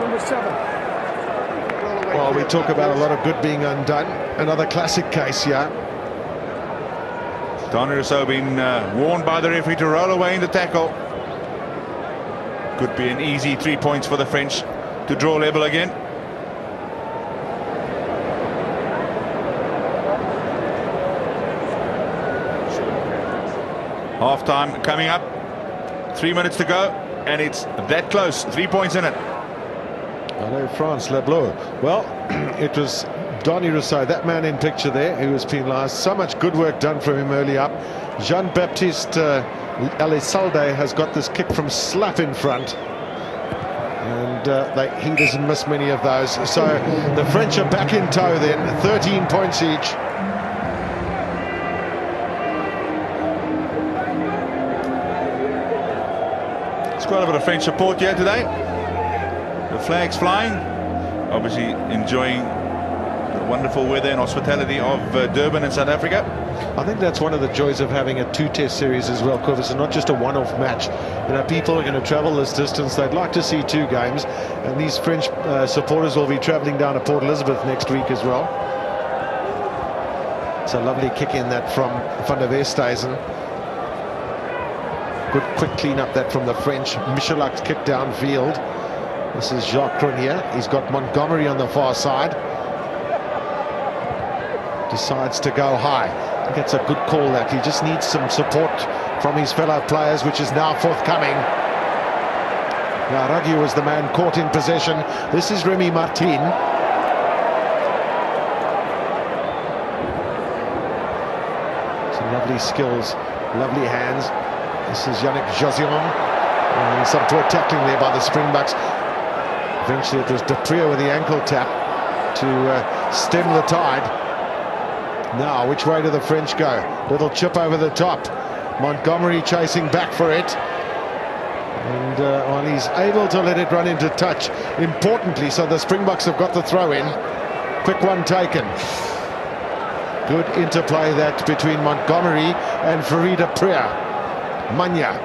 Number 7. Well, we talk about a lot of good being undone. Another classic case here. Don Rousseau been warned by the referee to roll away in the tackle. Could be an easy 3 points for the French to draw level again. Half time coming up. 3 minutes to go, and it's that close. 3 points in it. Hello, France, Le Bleu. Well, it was Donny Rousseau, that man in picture there, who was penalised. So much good work done from him early up. Jean-Baptiste Elisalde has got this kick from slap in front. And he doesn't miss many of those. So the French are back in tow then, 13 points each. It's quite a bit of French support here today. The flags flying, obviously enjoying the wonderful weather and hospitality of Durban in South Africa. I think that's one of the joys of having a two-test series as well, Corvus, and not just a one-off match. You know, people are going to travel this distance. They'd like to see 2 games, and these French supporters will be travelling down to Port Elizabeth next week as well. It's a lovely kick in that from Van der Westhuizen. Good quick clean up that from the French. Michalak's kick downfield. This is Jacques Cronier. He's got Montgomery on the far side. Decides to go high. I think it's a good call that. He just needs some support from his fellow players, which is now forthcoming. Now Rugby was the man caught in possession. This is Remy Martin. Some lovely skills, lovely hands. This is Yannick Josion. And some poor tackling there by the Springboks. Eventually it was Duprieux with the ankle tap to stem the tide. Now, which way do the French go? Little chip over the top. Montgomery chasing back for it. And well, he's able to let it run into touch. Importantly, so the Springboks have got the throw in. Quick one taken. Good interplay that between Montgomery and Farida Priya. Manya.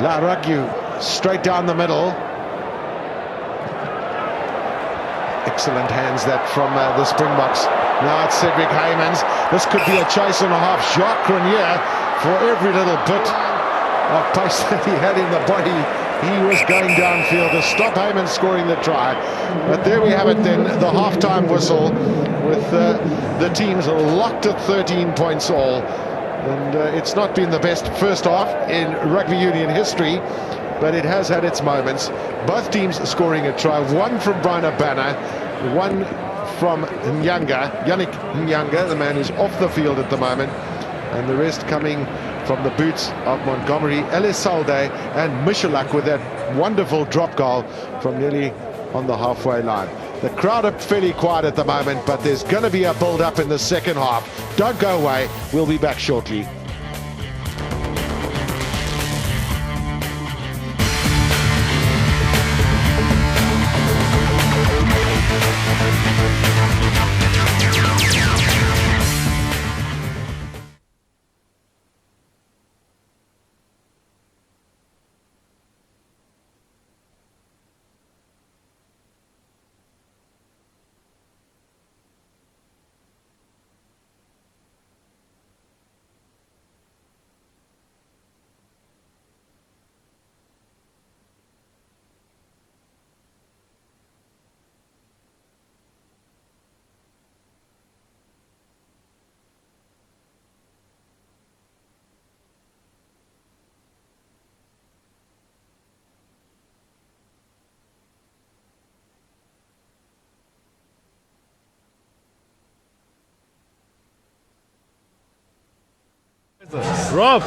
La Rugby straight down the middle. Excellent hands that from the Springboks. Now it's Cedric Heymans. This could be a chase and a half. Jacques Cronier, for every little bit of pace that he had in the body, he was going downfield to stop Heymans scoring the try. But there we have it then, the half-time whistle, with the teams locked at 13 points all. And it's not been the best first half in rugby union history, but it has had its moments. Both teams scoring a try, one from Brian Abana, one from Yannick Nyanga, the man who's off the field at the moment, and the rest coming from the boots of Montgomery, Elisalde and Michalak with that wonderful drop goal from nearly on the halfway line. The crowd are fairly quiet at the moment, but there's going to be a build-up in the second half. Don't go away, we'll be back shortly. Rob.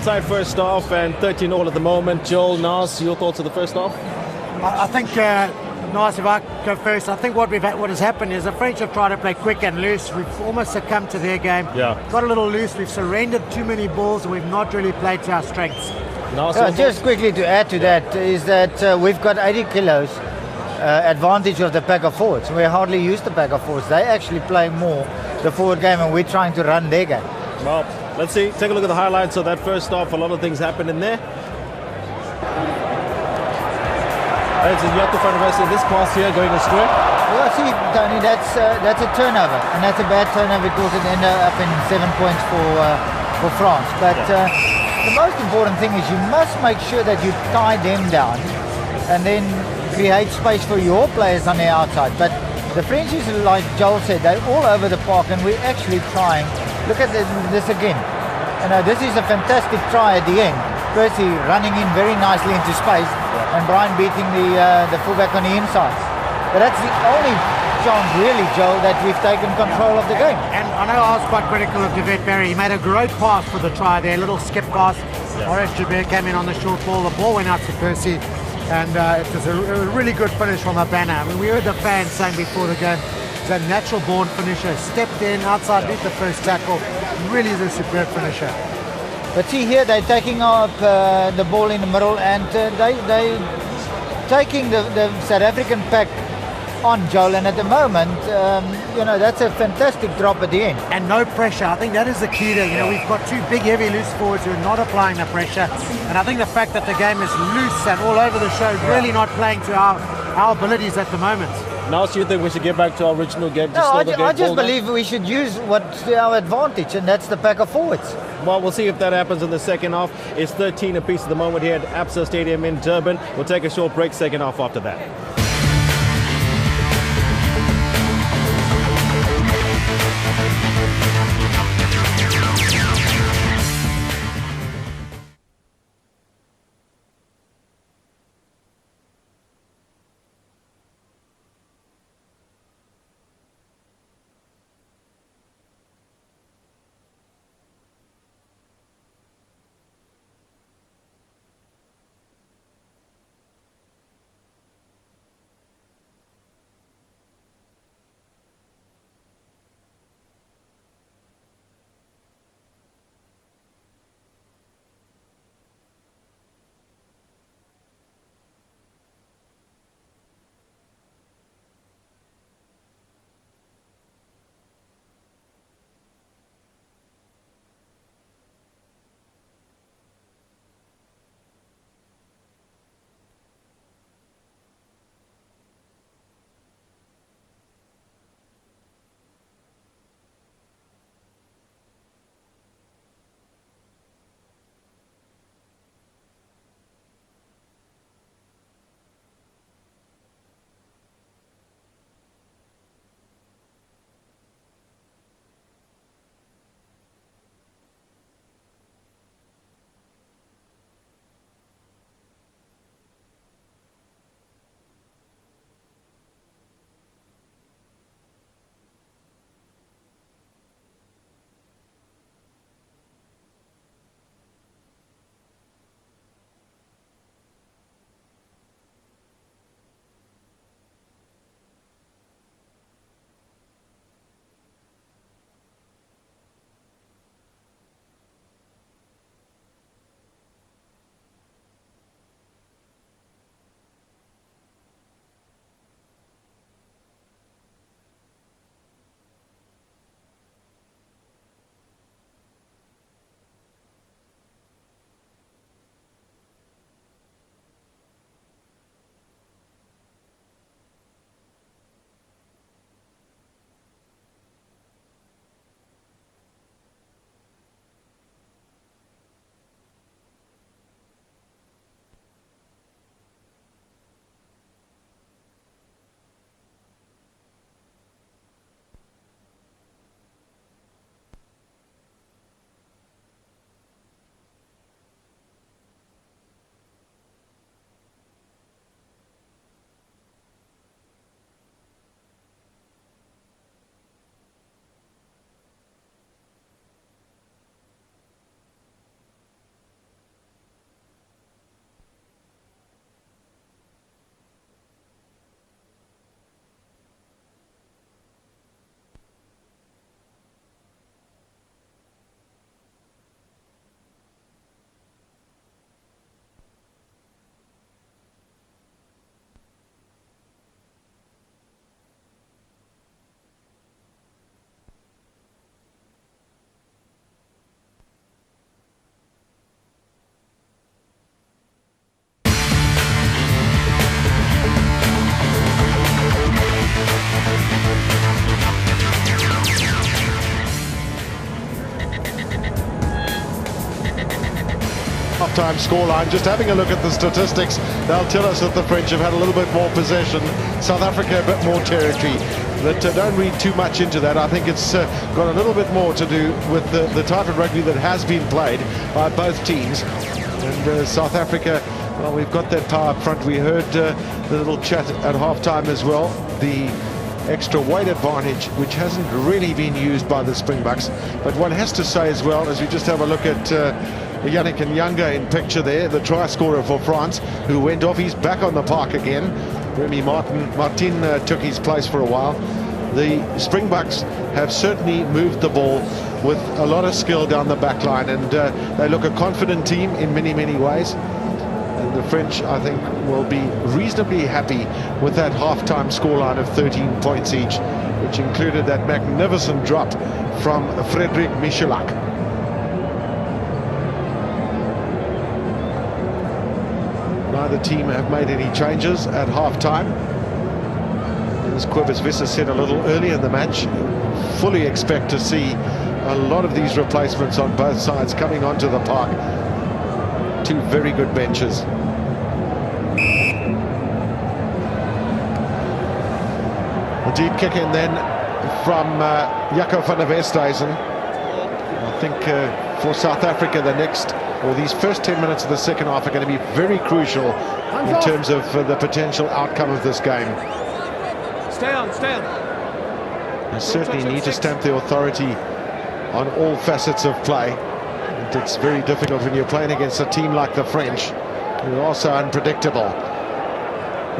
Tight first half and 13-all at the moment. Joel, Nas, your thoughts of the first half? I think, Nas, if I go first, I think what has happened is the French have tried to play quick and loose. We've almost succumbed to their game. Yeah. Got a little loose. We've surrendered too many balls and we've not really played to our strengths. Nas, just quickly to add to that is that we've got 80 kilos advantage of the pack of forwards. We hardly use the pack of forwards. They actually play more the forward game and we're trying to run their game. Well, let's see. Take a look at the highlights of that first half. A lot of things happened in there. It's in Yato front of us in this pass here, going astray. Well, see, Tony, that's a turnover, and that's a bad turnover because it ended up in 7 points for France. But the most important thing is you must make sure that you tie them down and then create space for your players on the outside. But the Frenchies, like Joel said, they're all over the park, and we're actually trying. Look at this again. You know, this is a fantastic try at the end. Percy running in very nicely into space, and Brian beating the fullback on the inside. But that's the only chance, really, Joel, that we've taken control of the game. And I know I was quite critical of Javert Barry. He made a great pass for the try there, little skip pass. Orange Javert came in on the short ball. The ball went out to Percy, and it was a really good finish from Abana. I mean, we heard the fans saying before the game, he's a natural-born finisher. Stepped in, outside, beat the first tackle. Really is a superb finisher. But see here, they're taking up the ball in the middle, and they taking the South African pack on, Joel, and at the moment, you know, that's a fantastic drop at the end. And no pressure. I think that is the key there. You know, we've got two big, heavy, loose forwards who are not applying the pressure. And I think the fact that the game is loose and all over the show, really not playing to our abilities at the moment. Now, so you think we should get back to our original game? No, I just believe we should use what's to our advantage, and that's the pack of forwards. Well, we'll see if that happens in the second half. It's 13 apiece at the moment here at Absa Stadium in Durban. We'll take a short break, second half after that. half-time scoreline. Just having a look at the statistics, they'll tell us that the French have had a little bit more possession, South Africa a bit more territory. But don't read too much into that. I think it's got a little bit more to do with the type of rugby that has been played by both teams. And South Africa, well, we've got that power up front. We heard the little chat at half-time as well. The extra weight advantage, which hasn't really been used by the Springboks. But one has to say as well, as we just have a look at Yannick Nyanga in picture there, the try scorer for France, who went off. He's back on the park again. Remy Martin took his place for a while. The Springboks have certainly moved the ball with a lot of skill down the back line, and they look a confident team in many, many ways. And the French, I think, will be reasonably happy with that half-time scoreline of 13 points each, which included that magnificent drop from Frédéric Michalak. Neither team have made any changes at half-time. As Cobus Visser said a little early in the match, fully expect to see a lot of these replacements on both sides coming onto the park. Two very good benches. A deep kick in then from Jaco van der Westhuizen. I think for South Africa, these first 10 minutes of the second half are going to be very crucial in terms of the potential outcome of this game. Stay on. They certainly need to stamp the authority on all facets of play. It's very difficult when you're playing against a team like the French, who are also unpredictable.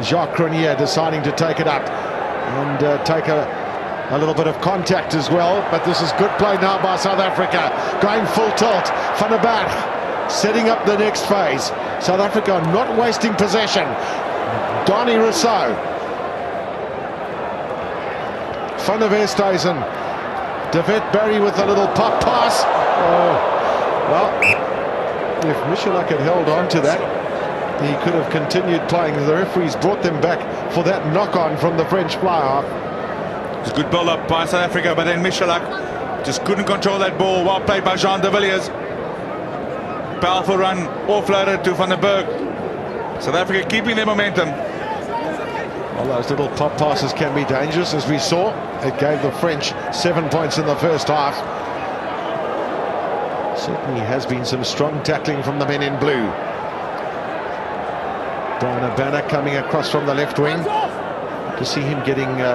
Jacques Cronier deciding to take it up and take a little bit of contact as well. But this is good play now by South Africa, going full tilt. Van der Berg setting up the next phase. South Africa not wasting possession. Donnie Rousseau. Van der Westhuizen. David Barry with a little pop pass. Oh. Well, if Michalak had held on to that, he could have continued playing. The referees brought them back for that knock-on from the French fly-half. It's a good build-up by South Africa, but then Michalak just couldn't control that ball. Well played by Jean de Villiers. Powerful run, offloaded to Van der Berg. South Africa keeping their momentum. Well, those little pop passes can be dangerous, as we saw. It gave the French 7 points in the first half. Certainly has been some strong tackling from the men in blue. Brian Abana coming across from the left wing. To see him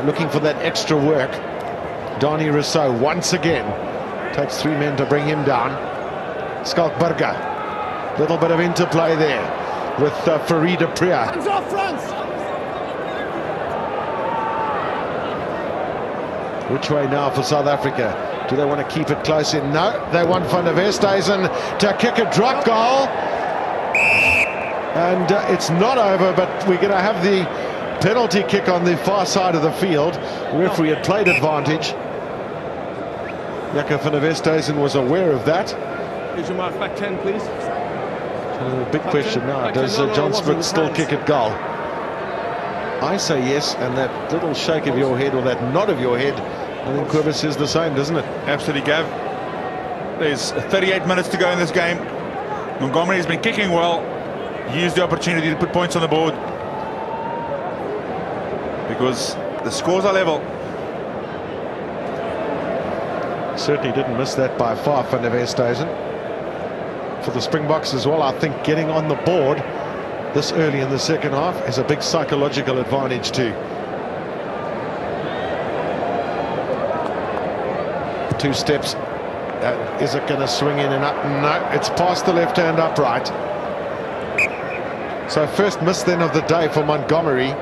looking for that extra work. Donnie Rousseau once again takes 3 men to bring him down. Skalkberger, little bit of interplay there with Farid Apria. Hands off, France! Which way now for South Africa? Do they want to keep it close in? No, they want Van der Westhuizen to kick a drop goal. And it's not over, but we're going to have the penalty kick on the far side of the field. The referee had played advantage. Jaco van der Westhuizen was aware of that. Here's your mark, back 10, please. The big question now, does John Smith still kick at goal? I say yes, and that little shake of your head, or that nod of your head, I think Cobus says the same, doesn't it? Absolutely, Gav. There's 38 minutes to go in this game. Montgomery has been kicking well. Used the opportunity to put points on the board, because the scores are level. Certainly didn't miss that by far, Van der Westhuizen. For the Springboks as well, I think getting on the board this early in the second half is a big psychological advantage too. 2 steps. Is it going to swing in and up? No, it's past the left-hand upright. So first miss then of the day for Montgomery.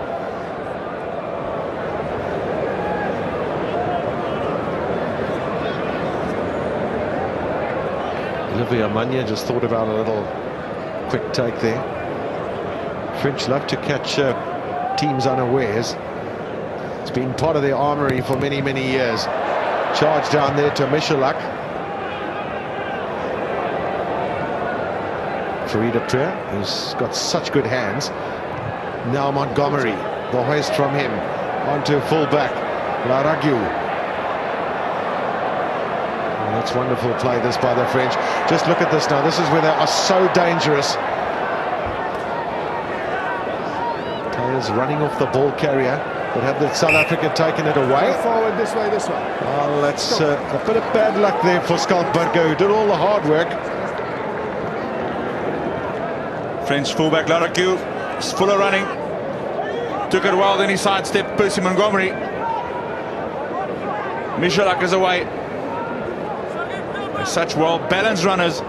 Olivier Manya just thought about a little quick take there. French love to catch teams unawares. It's been part of their armory for many, many years. Charge down there to Michalak. Farid Apria, who's got such good hands. Now Montgomery, the hoist from him onto full back. Laragu. That's wonderful play this by the French. Just look at this now. This is where they are so dangerous. Players running off the ball carrier. But have the South Africa taken it away? Forward, this way, this way. Oh, that's a bit of bad luck there for Skalkberger, who did all the hard work. French fullback Laracue is full of running. Took it well, then he sidestepped Percy Montgomery. Michalak is away. They're such well-balanced runners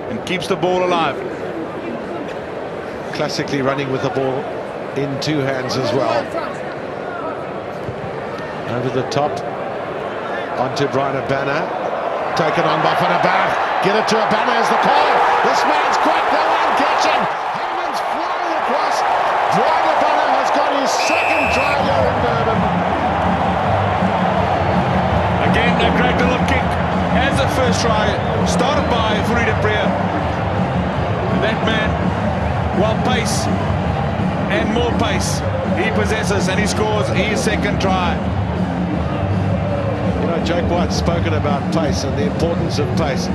and keeps the ball alive. Classically running with the ball in two hands as well. Over the top, onto Brian Abana, taken on by Van der Berg. Get it to Abana as the call. This man's quick, no one catching. Heyman's flying across. Brian Abana has got his second try here in Durban. Again, a great little kick as the first try, started by Fourie de Preer. That man, well, pace and more pace he possesses, and he scores his second try. You know, Jake White's spoken about pace and the importance of pace.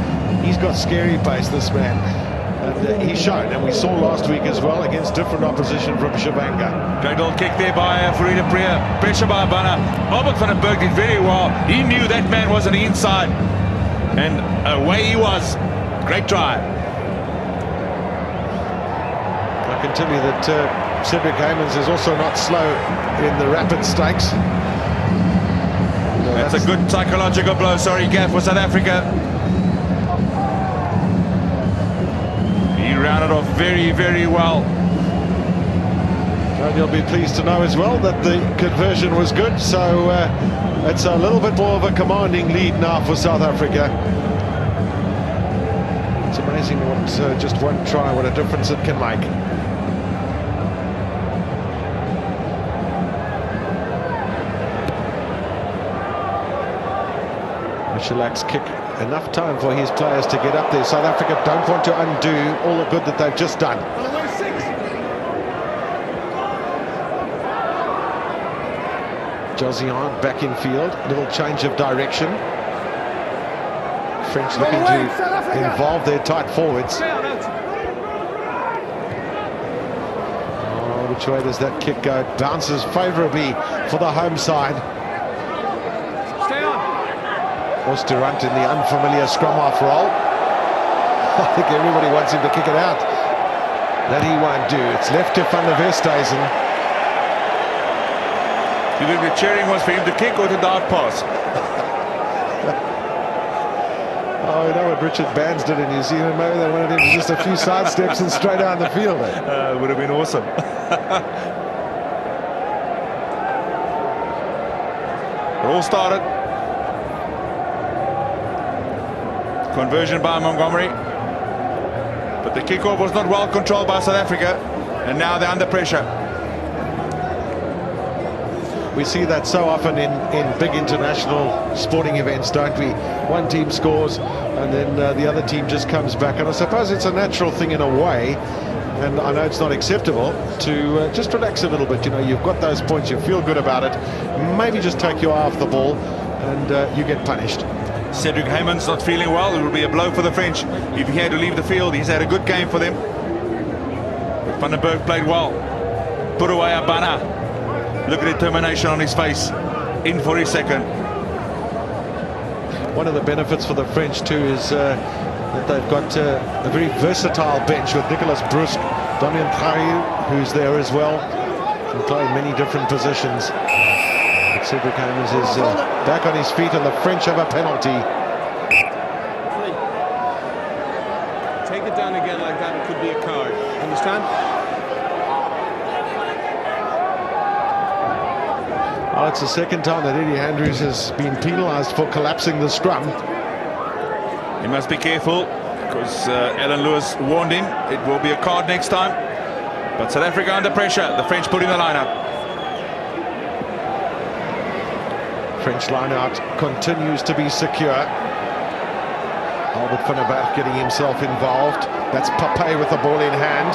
He's got scary pace, this man. And he's shown, and we saw last week as well against different opposition from Shabanga. Great little kick there by Fourie de Preer. Pressure by Abana. Albert van den Berg did very well. He knew that man was on the inside. And away he was. Great try. I can tell you that Cedric Heymans is also not slow in the rapid stakes. That's a good psychological blow. Sorry, Gaff, for South Africa. He rounded off very, very well. And you'll be pleased to know as well that the conversion was good, so it's a little bit more of a commanding lead now for South Africa. It's amazing what just one try, what a difference it can make. Michalak's kick, enough time for his players to get up there. South Africa don't want to undo all the good that they've just done. Josiane back in field, little change of direction. French looking to involve their tight forwards. Oh, which way does that kick go? It bounces favourably for the home side. Oosterhunt in the unfamiliar scrum-half role. I think everybody wants him to kick it out. That he won't do. It's left to Van der Westhuizen. Do you think the cheering was for him to kick or to dart pass? Oh, you know what Richard Bands did in New Zealand? Maybe they wanted him to just a few side steps and straight down the field. It would have been awesome. It all started. Conversion by Montgomery. But the kickoff was not well controlled by South Africa. And now they're under pressure. We see that so often in big international sporting events, don't we? One team scores and then the other team just comes back. And I suppose it's a natural thing in a way. And I know it's not acceptable to just relax a little bit. You know, you've got those points, you feel good about it. Maybe just take your eye off the ball and you get punished. Cedric Heymans not feeling well. It will be a blow for the French if he had to leave the field. He's had a good game for them. But Van den Berg played well. Put away Abana. Look at the determination on his face. In for his second. One of the benefits for the French too is that they've got a very versatile bench with Nicolas Brusque, Damien Traoré, who's there as well, can play in many different positions. But Cedric Heymans is back on his feet, and the French have a penalty. Take it down again like that, it could be a card. Understand? Well, it's the second time that Eddie Andrews has been penalised for collapsing the scrum. He must be careful because Alan Lewis warned him it will be a card next time. But South Africa under pressure. The French put in the lineup. French lineout continues to be secure. Albert van der Berg getting himself involved. That's Pape with the ball in hand.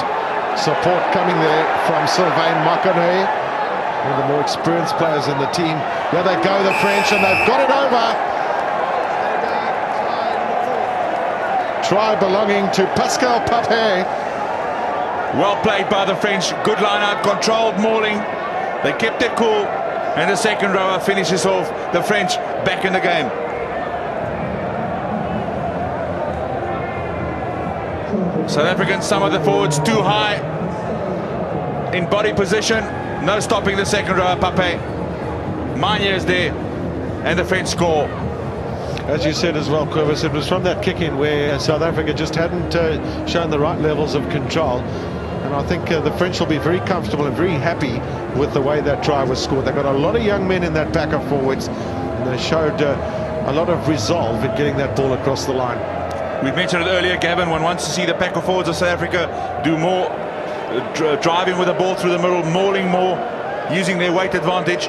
Support coming there from Sylvain Makane, one of the more experienced players in the team. There they go, the French, and they've got it over. try belonging to Pascal Papé. Well played by the French. Good line out, controlled mauling. They kept it cool. And the second rower finishes off the French back in the game. South Africans, some of the forwards too high in body position. No stopping the second rower, Papé. Mania is there. And the French score. As you said as well, Quivers, it was from that kick-in where South Africa just hadn't shown the right levels of control. And I think the French will be very comfortable and very happy with the way that try was scored. They've got a lot of young men in that pack of forwards, and they showed a lot of resolve in getting that ball across the line. We mentioned it earlier, Gavin. One wants to see the pack of forwards of South Africa do more driving with the ball through the middle, mauling more, using their weight advantage.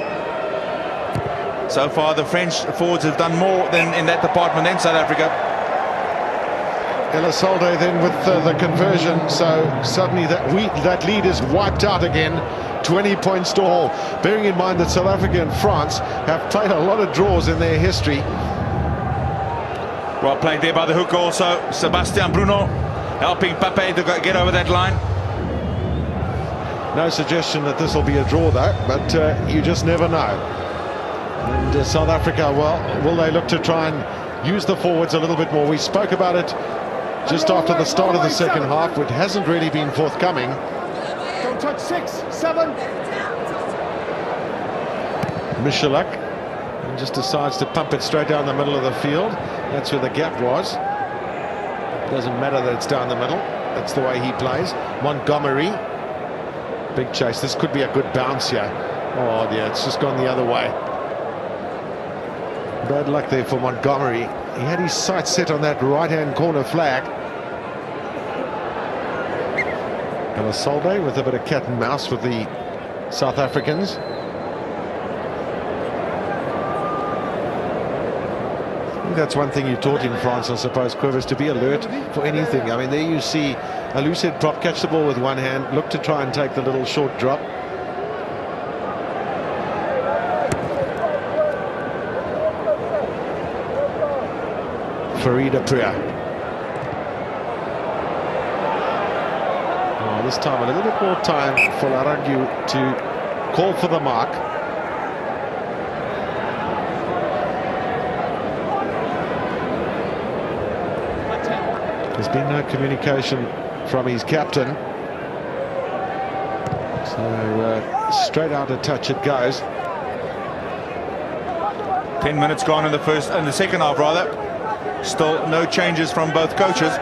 So far, the French forwards have done more than in that department than South Africa. Elisolde then with the conversion, so suddenly that lead is wiped out again. 20 points to all. Bearing in mind that South Africa and France have played a lot of draws in their history. Well played there by the hooker also. Sebastian Bruno helping Papé to get over that line. No suggestion that this will be a draw though, but you just never know. And South Africa, well, will they look to try and use the forwards a little bit more? We spoke about it just after the start of the second half, which hasn't really been forthcoming. Don't touch 6, 7. Michalak just decides to pump it straight down the middle of the field. That's where the gap was. Doesn't matter that it's down the middle. That's the way he plays. Montgomery. Big chase. This could be a good bounce here. Oh, yeah, it's just gone the other way. Bad luck there for Montgomery. He had his sights set on that right-hand corner flag. Elisolde with a bit of cat and mouse with the South Africans. I think that's one thing you taught in France, I suppose, Quivers, to be alert for anything. I mean, there you see a loose head prop catch the ball with one hand, look to try and take the little short drop. Farida Priya. Oh, this time a little bit more time for Larangu to call for the mark. There's been no communication from his captain. So straight out of touch it goes. 10 minutes gone in the second half rather. Still no changes from both coaches.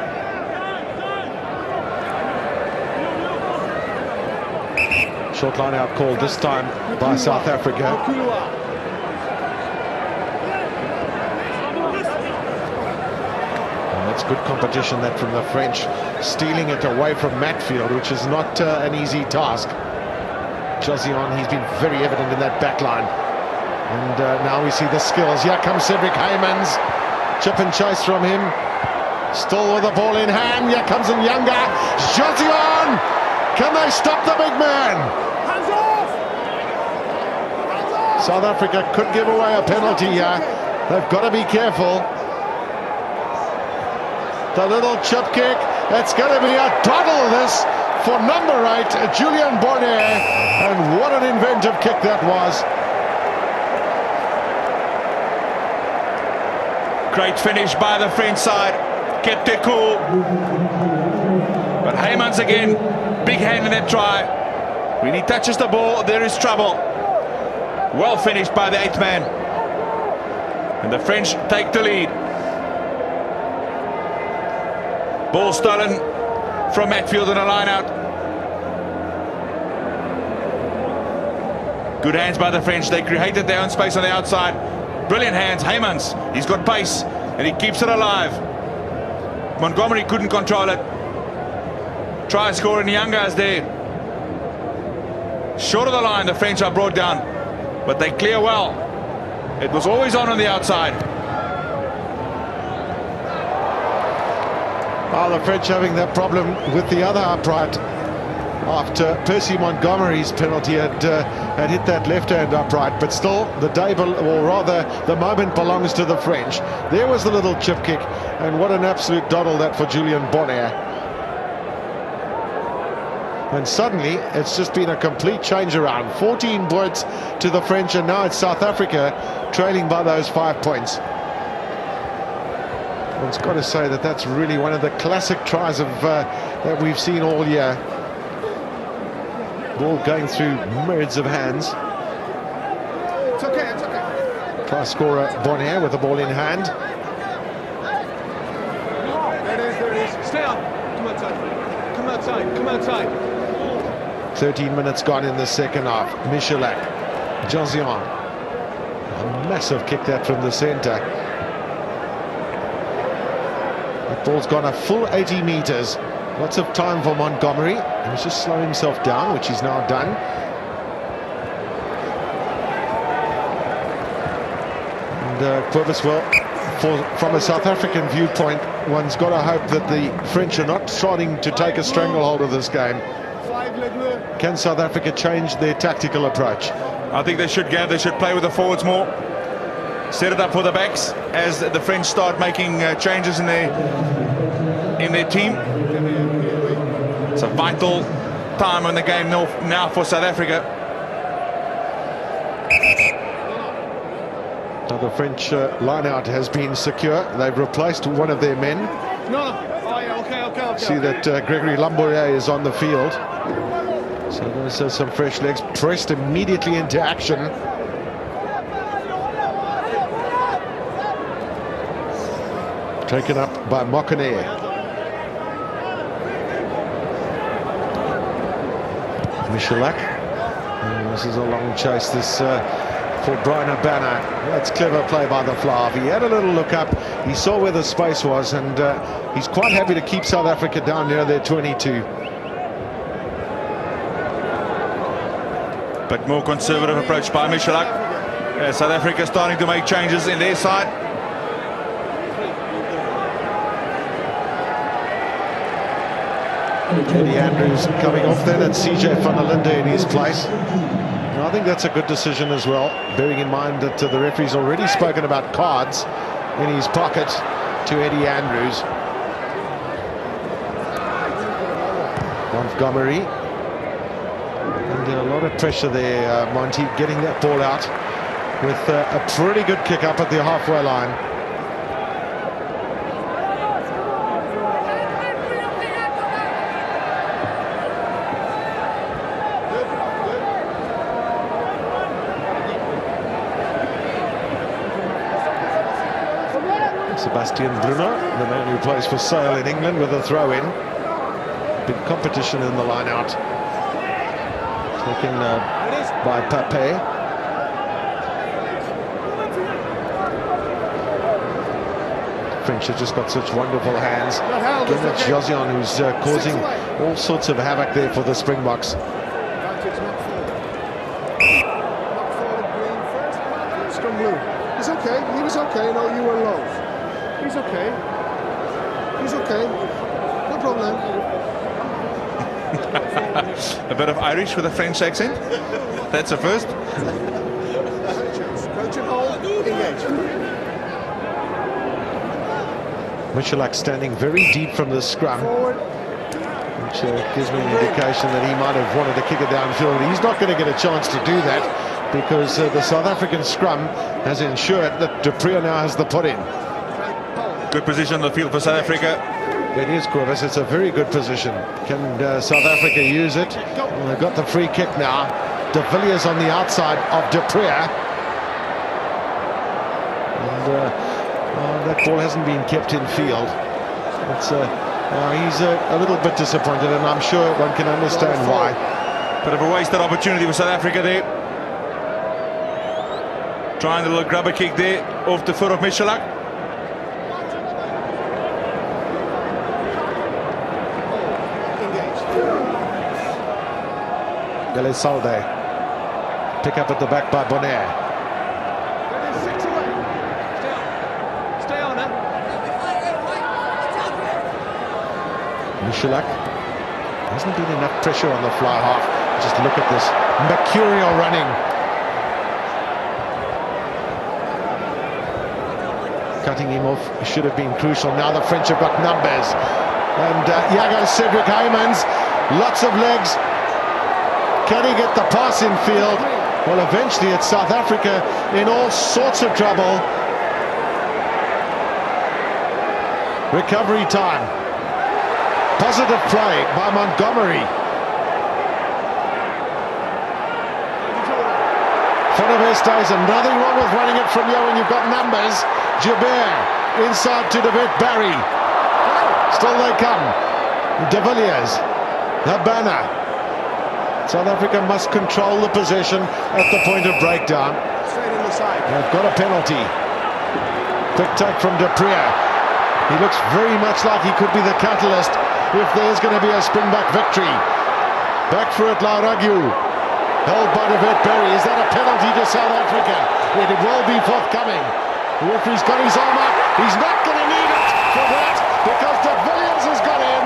Short line out called this time by South Africa. That's good competition that from the French, stealing it away from Matfield, which is not an easy task. Josion, he's been very evident in that back line. And now we see the skills. Here comes Cedric Heymans. Chip and chase from him. Still with the ball in hand. Here comes Nyanga. Josion! Can they stop the big man? Hands off! South Africa could give away a penalty here. They've got to be careful. The little chip kick. It's going to be a toddle this for number 8, Julian Bordet. And what an inventive kick that was. Great finish by the French side. Kept it cool. But Heymans again, big hand in that try. When he touches the ball, there is trouble. Well finished by the 8th man. And the French take the lead. Ball stolen from Matfield and a line out. Good hands by the French. They created their own space on the outside. Brilliant hands. Heymans, he's got pace and he keeps it alive. Montgomery couldn't control it. Try scorer Nyanga is there. Short of the line, the French are brought down, but they clear well. It was always on the outside. Oh, the French having that problem with the other upright. after Percy Montgomery's penalty had hit that left hand upright, but still the day, or rather the moment, belongs to the French. There was the little chip kick, and what an absolute doddle that for Julian Bonner. And suddenly it's just been a complete change around. 14 points to the French, and now it's South Africa trailing by those 5 points. One's got to say that that's really one of the classic tries of that we've seen all year. Ball going through myriads of hands. It's okay, it's okay. Try scorer Bonner with the ball in hand. There it is. Stay on. Come outside. Come outside. Come outside. 13 minutes gone in the second half. Michalak, Jozian, a massive kick that from the centre. The ball's gone a full 80 metres. Lots of time for Montgomery. He was just slowing himself down, which he's now done. And Quibus, well, from a South African viewpoint, one's got to hope that the French are not starting to take a stranglehold of this game. Can South Africa change their tactical approach? I think they should, Gav. They should play with the forwards more. Set it up for the backs as the French start making changes in their team. It's a vital time in the game now for South Africa. Now the French line-out has been secure. They've replaced one of their men. No. Oh, yeah, okay. See that Gregory Lambourier is on the field. So there's some fresh legs pressed immediately into action. Taken up by Mokane. Michalak. This is a long chase, this for Brian Abana. That's clever play by the Flav. He had a little look up, he saw where the space was, and he's quite happy to keep South Africa down near their 22. But more conservative approach by Michalak. South Africa starting to make changes in their side. Eddie Andrews coming off then, and CJ van der Linde in his place. And I think that's a good decision as well, bearing in mind that the referee's already spoken about cards in his pocket to Eddie Andrews. Montgomery. And a lot of pressure there, Monty, getting that ball out with a pretty good kick up at the halfway line. Sebastian Bruno, the man who plays for Sale in England, with a throw-in. Big competition in the line-out. Taken by Pape. French have just got such wonderful hands. Again, that's Jozian who's causing all sorts of havoc there for the Springboks. He's okay. He was okay. No, you were low. He's okay. He's okay. No problem. A bit of Irish with a French accent. That's a first. Coach and hold. Engage. Michalak standing very deep from the scrum, which gives me an indication that he might have wanted to kick it downfield. He's not going to get a chance to do that because the South African scrum has ensured that Dupree now has the put-in. Good position on the field for South Africa. It is, Quibus. It's a very good position. Can South Africa use it? Well, they've got the free kick now. De Villiers on the outside of Dupree. And that ball hasn't been kept in field. It's, he's a little bit disappointed, and I'm sure one can understand why. Bit of a wasted opportunity for South Africa there. Trying a little grubber kick there off the foot of Michalak. Salde. Pick up at the back by Bonner. Stay on, Michalak. Hasn't been enough pressure on the fly half. Just look at this mercurial running. Cutting him off should have been crucial. Now the French have got numbers. And Iago Cedric Heymans, lots of legs. Can he get the pass in field? Well, eventually it's South Africa in all sorts of trouble. Recovery time. Positive play by Montgomery. Fonavesta's and nothing wrong with running it from you when you've got numbers. Gibert inside to David Barry. Still they come. De Villiers. Habana. South Africa must control the possession at the point of breakdown. Straight in the side. They've got a penalty. Quick take from De Prier. He looks very much like he could be the catalyst if there's going to be a Springbok victory. Back for it, Lauragu. Held by David Barry. Is that a penalty to South Africa? It will be forthcoming. The referee's got his arm up. He's not going to need it for that because De Villiers has got in.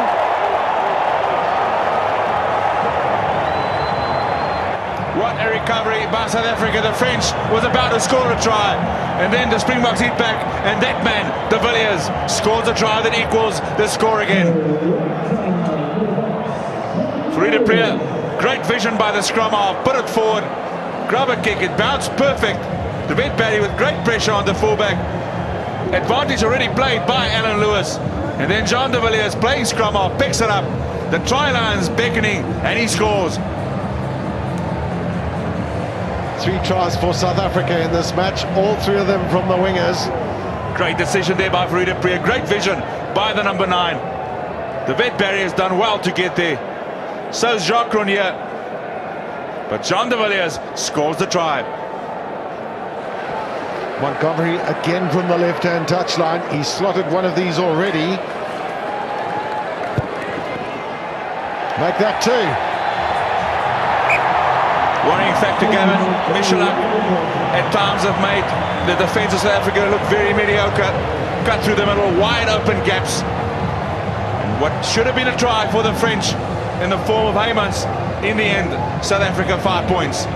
What a recovery by South Africa. The French was about to score a try. And then the Springboks hit back. And that man, De Villiers, scores a try that equals the score again. Free De Prier, great vision by the scrum half. Put it forward. Grab a kick. It bounced perfect. David Barry with great pressure on the fullback. Advantage already played by Alan Lewis. And then Jean De Villiers playing scrum half, picks it up. The try line's beckoning and he scores. 3 tries for South Africa in this match, all 3 of them from the wingers. Great decision there by Free De Prier. Great vision by the number 9. David Barry has done well to get there. So's Jacques Ronier. But Jean De Villiers scores the try. Montgomery again from the left-hand touchline. He's slotted one of these already. Make that 2. Worrying factor, Gavin. Michelin at times have made the defence of South Africa look very mediocre. Cut through the middle, wide open gaps. And what should have been a try for the French in the form of Heymans, in the end, South Africa 5 points.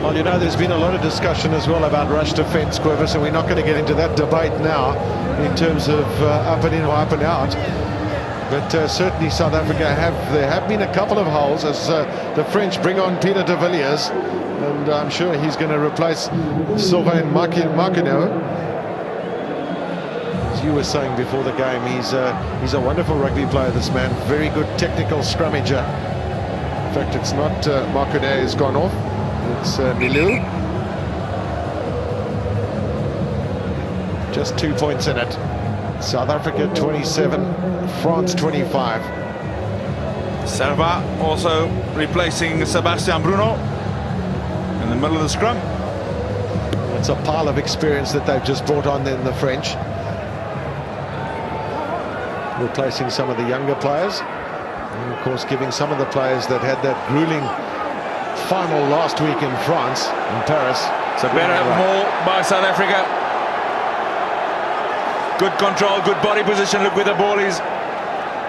Well, you know, there's been a lot of discussion as well about rush defence, Quivers, and we're not going to get into that debate now in terms of up and in or up and out. But certainly South Africa there have been a couple of holes as the French bring on Peter De Villiers, and I'm sure he's going to replace Sylvain Marquinhos. As you were saying before the game, he's a wonderful rugby player, this man. Very good technical scrummager. In fact, it's not Marquinhos who's gone off, it's Milou. Just 2 points in it. South Africa 27, France 25. Serva also replacing Sebastian Bruno in the middle of the scrum. It's a pile of experience that they've just brought on then, the French. Replacing some of the younger players. And of course giving some of the players that had that grueling final last week in France, in Paris. So better more by South Africa. Good control, good body position. Look where the ball is.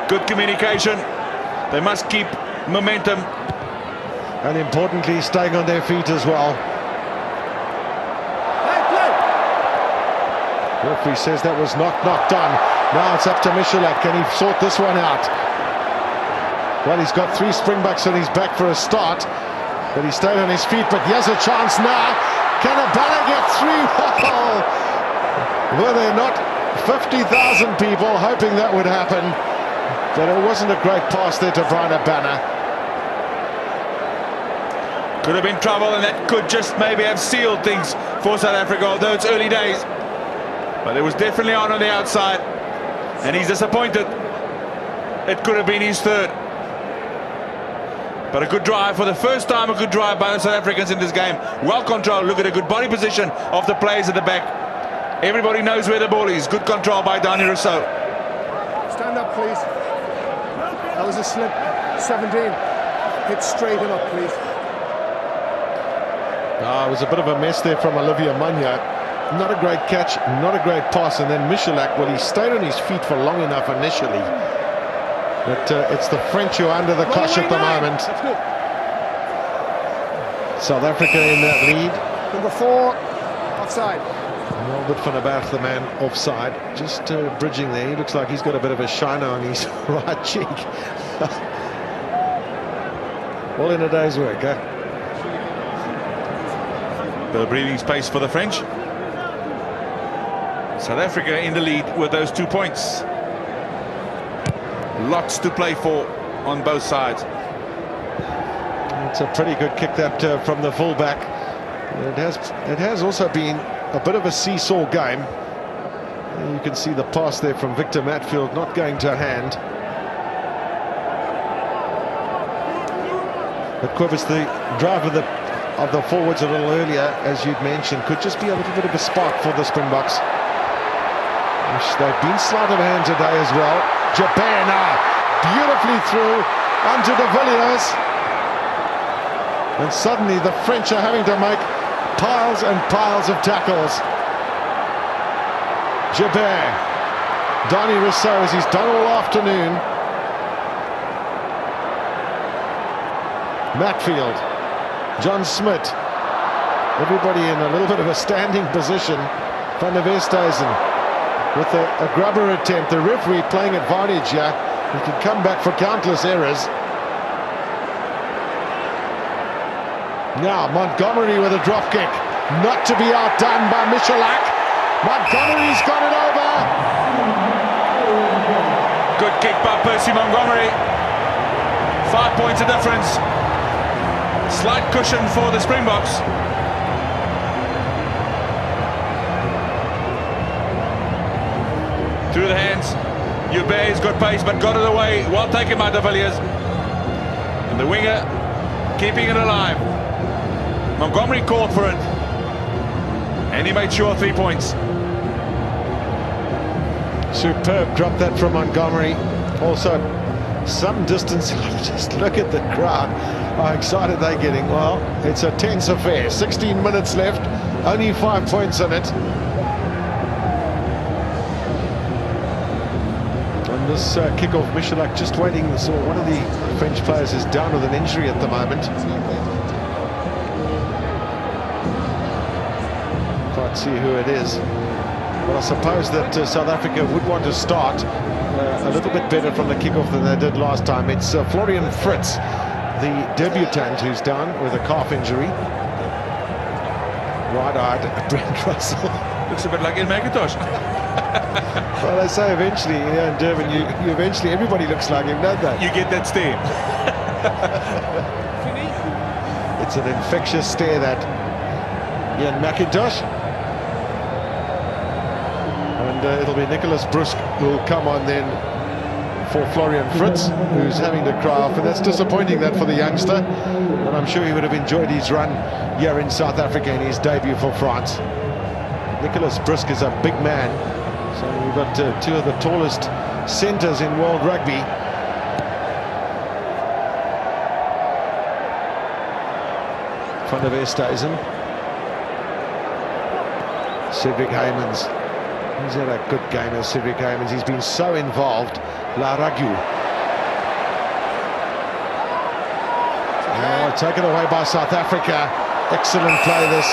Good communication. They must keep momentum. And importantly, staying on their feet as well. Referee says that was not done. Now it's up to Michelin. Can he sort this one out? Well, he's got 3 Springboks on his back for a start, but he stayed on his feet. But he has a chance now. Can Habana get through? Were there not 50,000 people hoping that would happen? But it wasn't a great pass there to Brian Habana. Could have been trouble, and that could just maybe have sealed things for South Africa, although it's early days. But it was definitely on the outside, and he's disappointed. It could have been his 3rd. But a good drive for the first time, a good drive by the South Africans in this game. Well controlled. Look at a good body position of the players at the back. Everybody knows where the ball is. Good control by Danny Rousseau. Stand up, please. That was a slip. 17. Hit straighten up, please. It was a bit of a mess there from Olivier Magna. Not a great catch, not a great pass. And then Michelin, well, he stayed on his feet for long enough initially. But it's the French who are under the cosh at the moment. South Africa in that lead. Number 4, offside. Albert van der Berg, the man offside, just bridging there. He looks like he's got a bit of a shiner on his right cheek. All in a day's work, eh? Bit of breathing space for the French. South Africa in the lead with those 2 points. Lots to play for on both sides. It's a pretty good kick that from the fullback. It has also been a bit of a seesaw game. You can see the pass there from Victor Matfield not going to hand. But Quivers, the drive of the forwards a little earlier, as you'd mentioned, could just be a little bit of a spark for the Springboks. They've been sleight of hand today as well. Japan now beautifully through onto de Villiers. And suddenly the French are having to make piles and piles of tackles. Jabert, Donny Rousseau, as he's done all afternoon. Matfield, John Smit, everybody in a little bit of a standing position. Van der Westhuizen with a grubber attempt. The referee playing advantage here. He can come back for countless errors. Now Montgomery with a drop kick, not to be outdone by Michalak. Montgomery's got it over. Good kick by Percy Montgomery. 5 points of difference. Slight cushion for the Springboks. Through the hands. Joubert's got pace but got it away. Well taken by de Villiers. And the winger keeping it alive. Montgomery called for it. And he made sure 3 points. Superb drop that from Montgomery. Also some distance. Just look at the crowd. How excited they're getting. Well, it's a tense affair. 16 minutes left. Only 5 points in it. And this kick-off, Michalak just waiting. So one of the French players is down with an injury at the moment. Can't see who it is. But I suppose that South Africa would want to start a little bit better from the kick-off than they did last time. It's Florian Fritz, the debutant, who's down with a calf injury. Right-eyed Brent Russell. Looks a bit like Il McIntosh. Well, they say eventually, in Durban, you eventually, everybody looks like him, don't they? You get that stare. It's an infectious stare, that Ian McIntosh. And it'll be Nicholas Brusque who will come on then for Florian Fritz, who's having to cry off, and that's disappointing, that, for the youngster. And I'm sure he would have enjoyed his run here in South Africa in his debut for France. Nicholas Brusque is a big man, so we've got two of the tallest centres in world rugby. Van der Westhuizen, Cedric Heymans. He's had a good game as Cedric Heymans. He's been so involved. La Ragu. Oh, taken away by South Africa. Excellent play, this.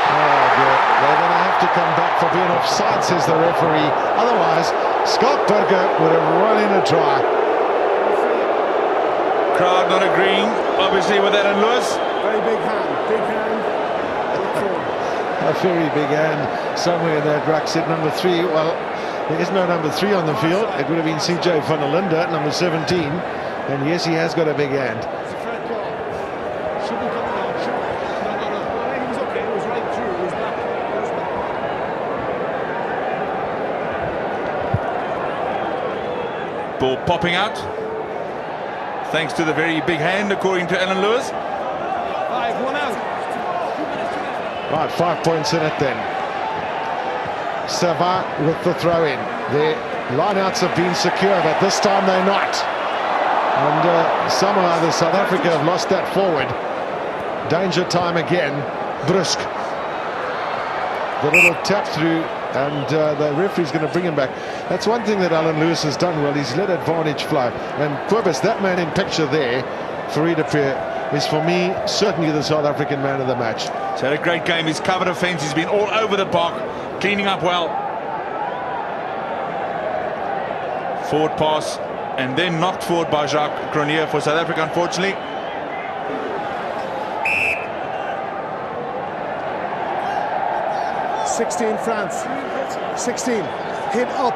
Oh, dear. They're going to have to come back for being offside, says the referee. Otherwise, Scott Burger would have run in a try. Crowd not agreeing, obviously, with Alan Lewis. Very big hand, big hand. A very big hand somewhere in that ruck, said number 3. Well, there is no number 3 on the field. It would have been CJ van der Linde, number 17. And yes, he has got a big hand. It's a fair call. Shouldn't come out. No. He was okay. He was right through. He was back. Ball popping out. Thanks to the very big hand, according to Alan Lewis. 5-1 out. Right, 5 points in it then. Savard with the throw-in. Their lineouts have been secure, but this time they're not. And somehow the South Africa have lost that forward. Danger time again. Brusque. The little tap through and the referee's going to bring him back. That's one thing that Alan Lewis has done well. He's let advantage flow. And Kobus, that man in picture there, Farid Apir, is for me certainly the South African man of the match. He's had a great game. He's covered offence. He's been all over the park, cleaning up well. Forward pass, and then knocked forward by Jacques Cronier for South Africa, unfortunately. France. 16. Hit up.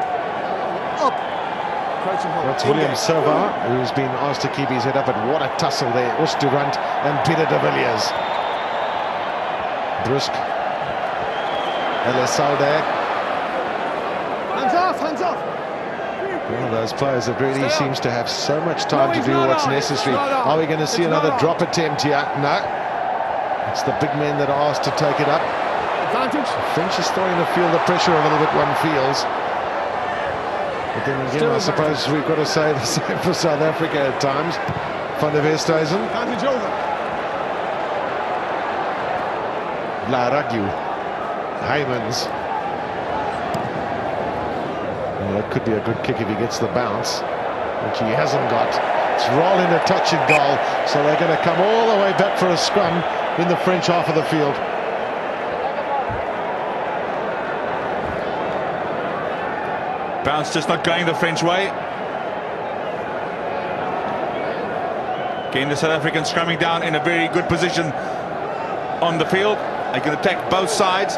That's William Silva, who's been asked to keep his head up, and what a tussle there. Oosturant and Peter de Villiers. Brusque. Elisalde. Hands off. Well, those players that really seems to have so much time to do what's necessary. Are we going to see another drop attempt here? No. It's the big men that are asked to take it up. Advantage. French is starting to feel the pressure a little bit, one feels. But then again, I suppose we've got to say the same for South Africa at times. Van der Westhuizen. Advantage over. Laragu. Heymans. Well, that could be a good kick if he gets the bounce, which he hasn't got. It's rolling a touch and goal, so they're going to come all the way back for a scrum in the French half of the field. Bounce just not going the French way. Again, the South Africans scrumming down in a very good position on the field. They can attack both sides.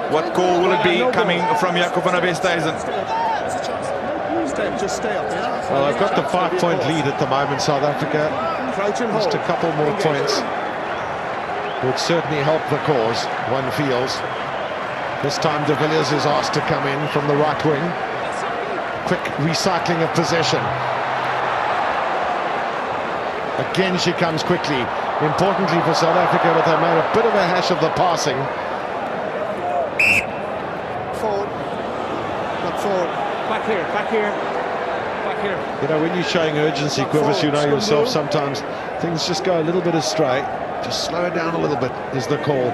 What call will it be coming from Jaco van der Westhuizen? Just stay up. Yeah? Well, they've got the 5-point lead at the moment, South Africa. Just a couple more points would certainly help the cause, one feels. This time de Villiers is asked to come in from the right wing. Quick recycling of possession. Again she comes quickly. Importantly for South Africa, but they made a bit of a hash of the passing. Forward. Not forward. Back here. You know, when you're showing urgency, Kobus, you know yourself, sometimes things just go a little bit astray. Just slow it down a little bit is the call.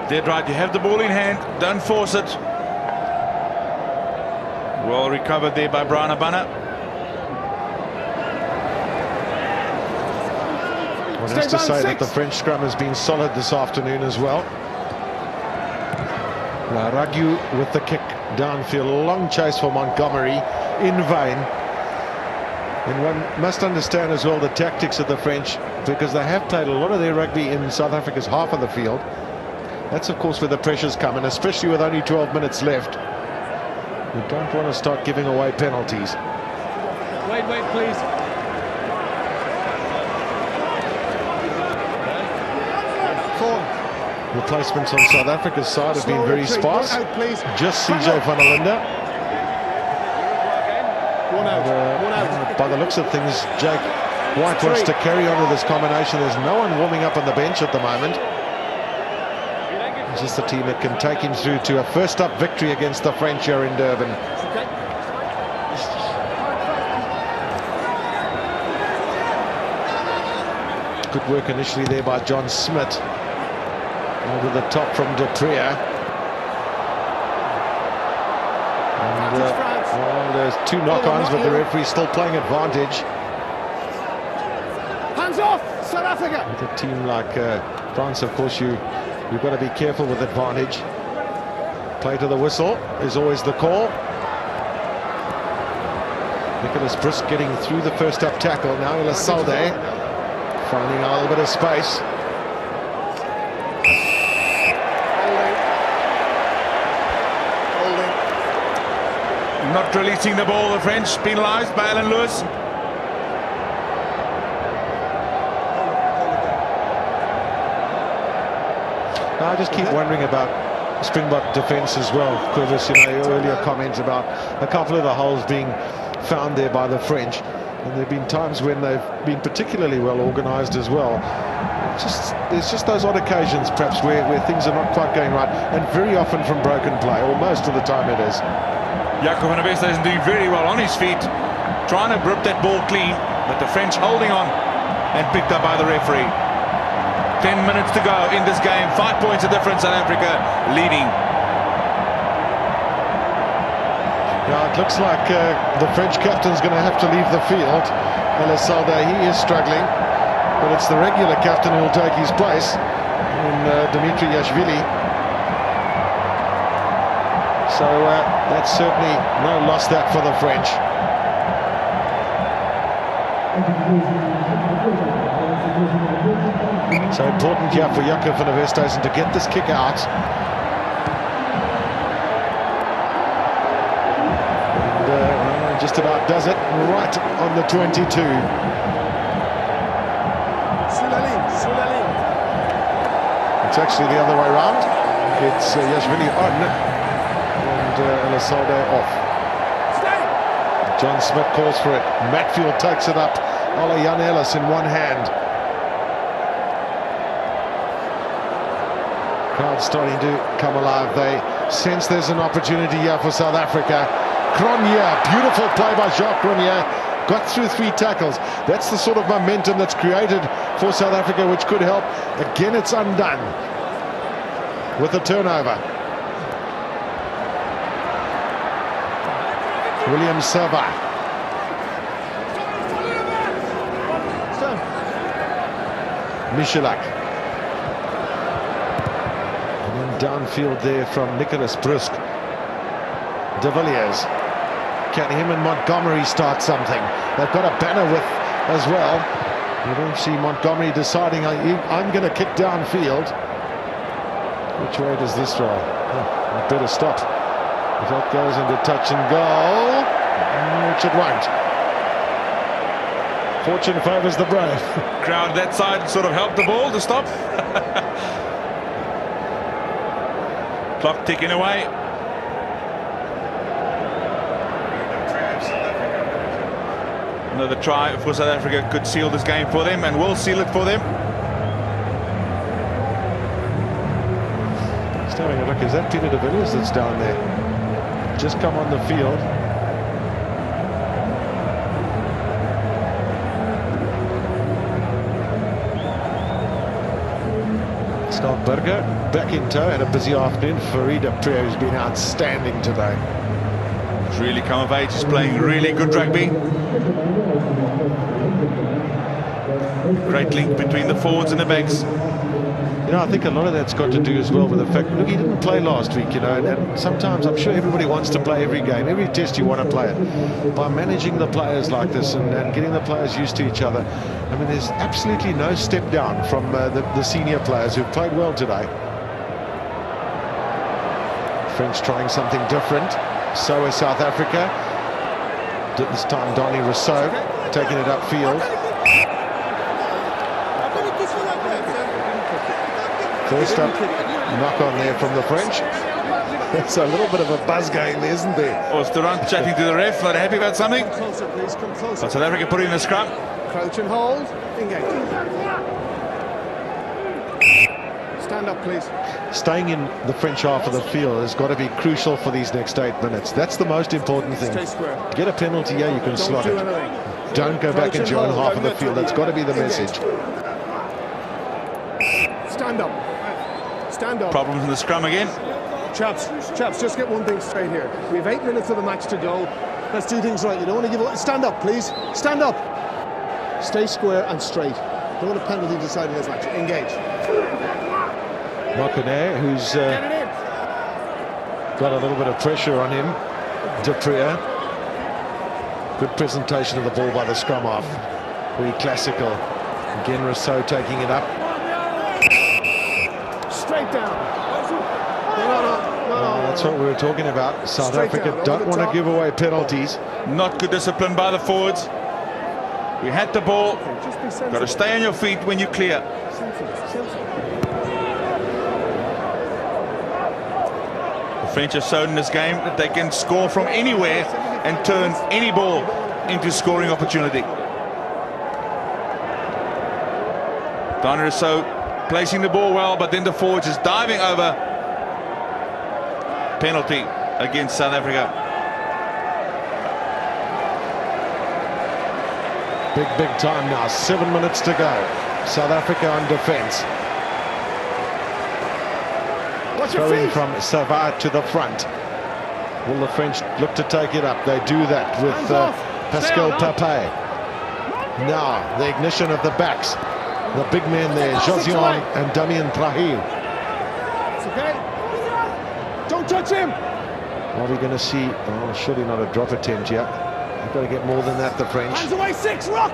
Dead right, you have the ball in hand, don't force it. Well recovered there by Brian Abana. One has to say that the French scrum has been solid this afternoon as well. Ragu with the kick downfield, long chase for Montgomery, in vain. And one must understand as well the tactics of the French, because they have played a lot of their rugby in South Africa's half of the field. That's of course where the pressures come, and especially with only 12 minutes left, you don't want to start giving away penalties. Wait, please. Replacements on South Africa's side have been very sparse. Just CJ van der Linde. One out. By the looks of things, Jake White wants to carry on with this combination. There's no one warming up on the bench at the moment. It's just the team that can take him through to a first-up victory against the French here in Durban. Good work initially there by John Smith. Over the top from Duprier. And well, there's two knock-ons, but the referee's still playing advantage. Hands off, South Africa. With a team like France, of course, you've got to be careful with advantage. Play to the whistle is always the call. Nicholas Brusque getting through the first up tackle. Now Elisalde finding a little bit of space. Not releasing the ball, the French penalised by Alan Lewis. I just keep wondering about Springbok defence as well, Kobus. You know, your earlier comments about a couple of the holes being found there by the French, and there have been times when they've been particularly well organised as well. There's just those odd occasions perhaps where things are not quite going right, and very often from broken play, or most of the time it is. Jaco van der Westhuizen doing very well on his feet, trying to grip that ball clean, but the French holding on and picked up by the referee. 10 minutes to go in this game. 5 points of difference. South Africa leading. Yeah, it looks like the French captain's going to have to leave the field. Elisalde, he is struggling, but it's the regular captain who will take his place in Dimitri Yashvili. So that's certainly no loss that for the French. So important here for Jakob van der Westhuizen to get this kick out. And just about does it right on the 22. It's actually the other way around. It's Yashvili on and Elisalde off. John Smith calls for it. Matfield takes it up. Ola Jan Ellis in one hand. Crowd starting to come alive. They sense there's an opportunity here for South Africa. Cronje, beautiful play by Jacques Cronje. Got through 3 tackles. That's the sort of momentum that's created for South Africa, which could help. Again, it's undone with the turnover. William Serva. Michalak. And then downfield there from Nicholas Brusque. De Villiers. Can him and Montgomery start something? They've got a banner with as well. You don't see Montgomery deciding, I'm going to kick downfield. Which way does this roll? Oh, I better stop. If that goes into touch and goal, which it won't. Fortune favours the brave. Crowd that side sort of helped the ball to stop. Clock ticking away. Another try for South Africa could seal this game for them and will seal it for them. Just having a look, is that Peter de Villiers that's down there? Just come on the field. Berger back in tow, had a busy afternoon. Farida Priya, who's been outstanding today. He's really come of age, he's playing really good rugby. Great link between the forwards and the backs. You know, I think a lot of that's got to do as well with the fact, look, he didn't play last week, you know, and sometimes I'm sure everybody wants to play every game, every test you want to play it. By managing the players like this and getting the players used to each other, I mean, there's absolutely no step down from the senior players who've played well today. French trying something different, so is South Africa. This time Donny Rousseau taking it upfield. First up, knock on there from the French. It's a little bit of a buzz going there, isn't there? Or Durant chatting to the ref, not happy about something. Come closer, please, come closer. But South Africa put in the scrum. Crouch and hold. Engage. Stand up, please. Staying in the French half of the field has got to be crucial for these next 8 minutes. That's the most important thing. Stay square. Get a penalty, yeah, you can slot it. Anything. Don't go back into your own half of the field. That's got to be the message. Stand up. Stand up. Problems in the scrum again. Chaps, just get one thing straight here. We have 8 minutes of the match to go. Let's do things right. You don't want to give up. Stand up, please. Stand up. Stay square and straight. Don't want a penalty deciding this match. Engage. Makone, who's got a little bit of pressure on him. Duprier. Good presentation of the ball by the scrum half. Very classical. Again, Rousseau taking it up. Straight down. No. That's what we were talking about. South Straight Africa down, don't over the want to top. give away penalties. Not good discipline by the forwards. We had the ball. Just be sensible. Got to stay on your feet when you clear. Sensible. The French have shown in this game that they can score from anywhere and turn any ball into scoring opportunity. Donny Rousseau placing the ball well, but then the forwards is diving over. Penalty against South Africa. Big time now. 7 minutes to go. South Africa on defence. Throwing from Savard to the front. Will the French look to take it up? They do that with Pascal Papay. Now, the ignition of the backs. The big men there, Josian and Damien Trahil. It's okay. Don't touch him. Are we going to see, oh, surely not a drop attempt here. They've got to get more than that, the French. Hands away, 6, Rock.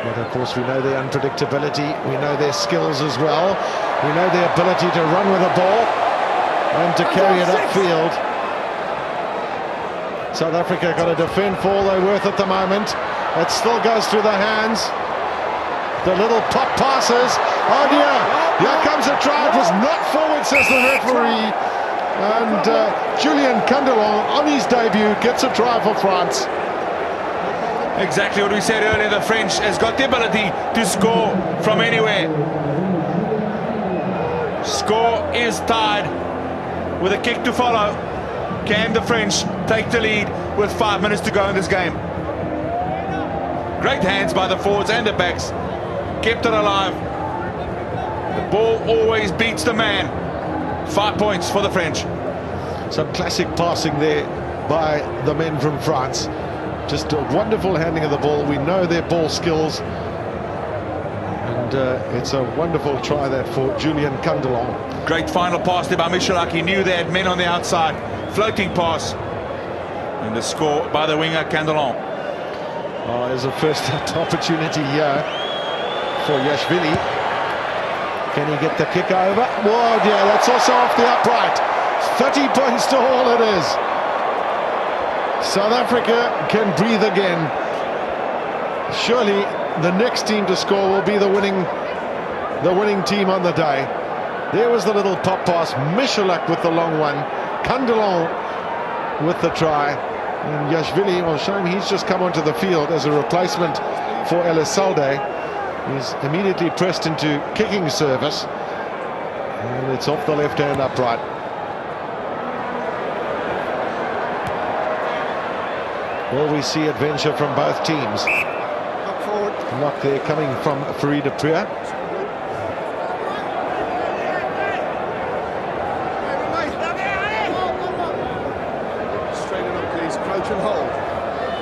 But of course, we know their unpredictability. We know their skills as well. We know their ability to run with the ball and to carry it upfield. South Africa got to defend for all they're worth at the moment. It still goes through the hands. The little pop passes. Oh dear, here comes a try. It was not forward, says the referee. And Julien Candelon, on his debut, gets a try for France. Exactly what we said earlier. The French has got the ability to score from anywhere. Score is tied with a kick to follow. Can the French take the lead with 5 minutes to go in this game? Great hands by the forwards and the backs. Kept it alive. The ball always beats the man. 5 points for the French. Some classic passing there by the men from France. Just a wonderful handling of the ball. We know their ball skills. And it's a wonderful try that for Julien Candelon. Great final pass there by Michalak. He knew they had men on the outside. Floating pass. And the score by the winger, Candelon. Oh, there's a first opportunity here for Yashvili. Can he get the kick over? Oh dear, that's also off the upright. 30 points to all it is. South Africa can breathe again. Surely the next team to score will be the winning team on the day. There was the little pop pass. Michalak with the long one. Candelon with the try. And Yashvili, well, shame he's just come onto the field as a replacement for Elisalde. He's immediately pressed into kicking service. And it's off the left hand upright. Will we see adventure from both teams? Knock there coming from Farid Priya. Straighten up, please. Crouch and hold.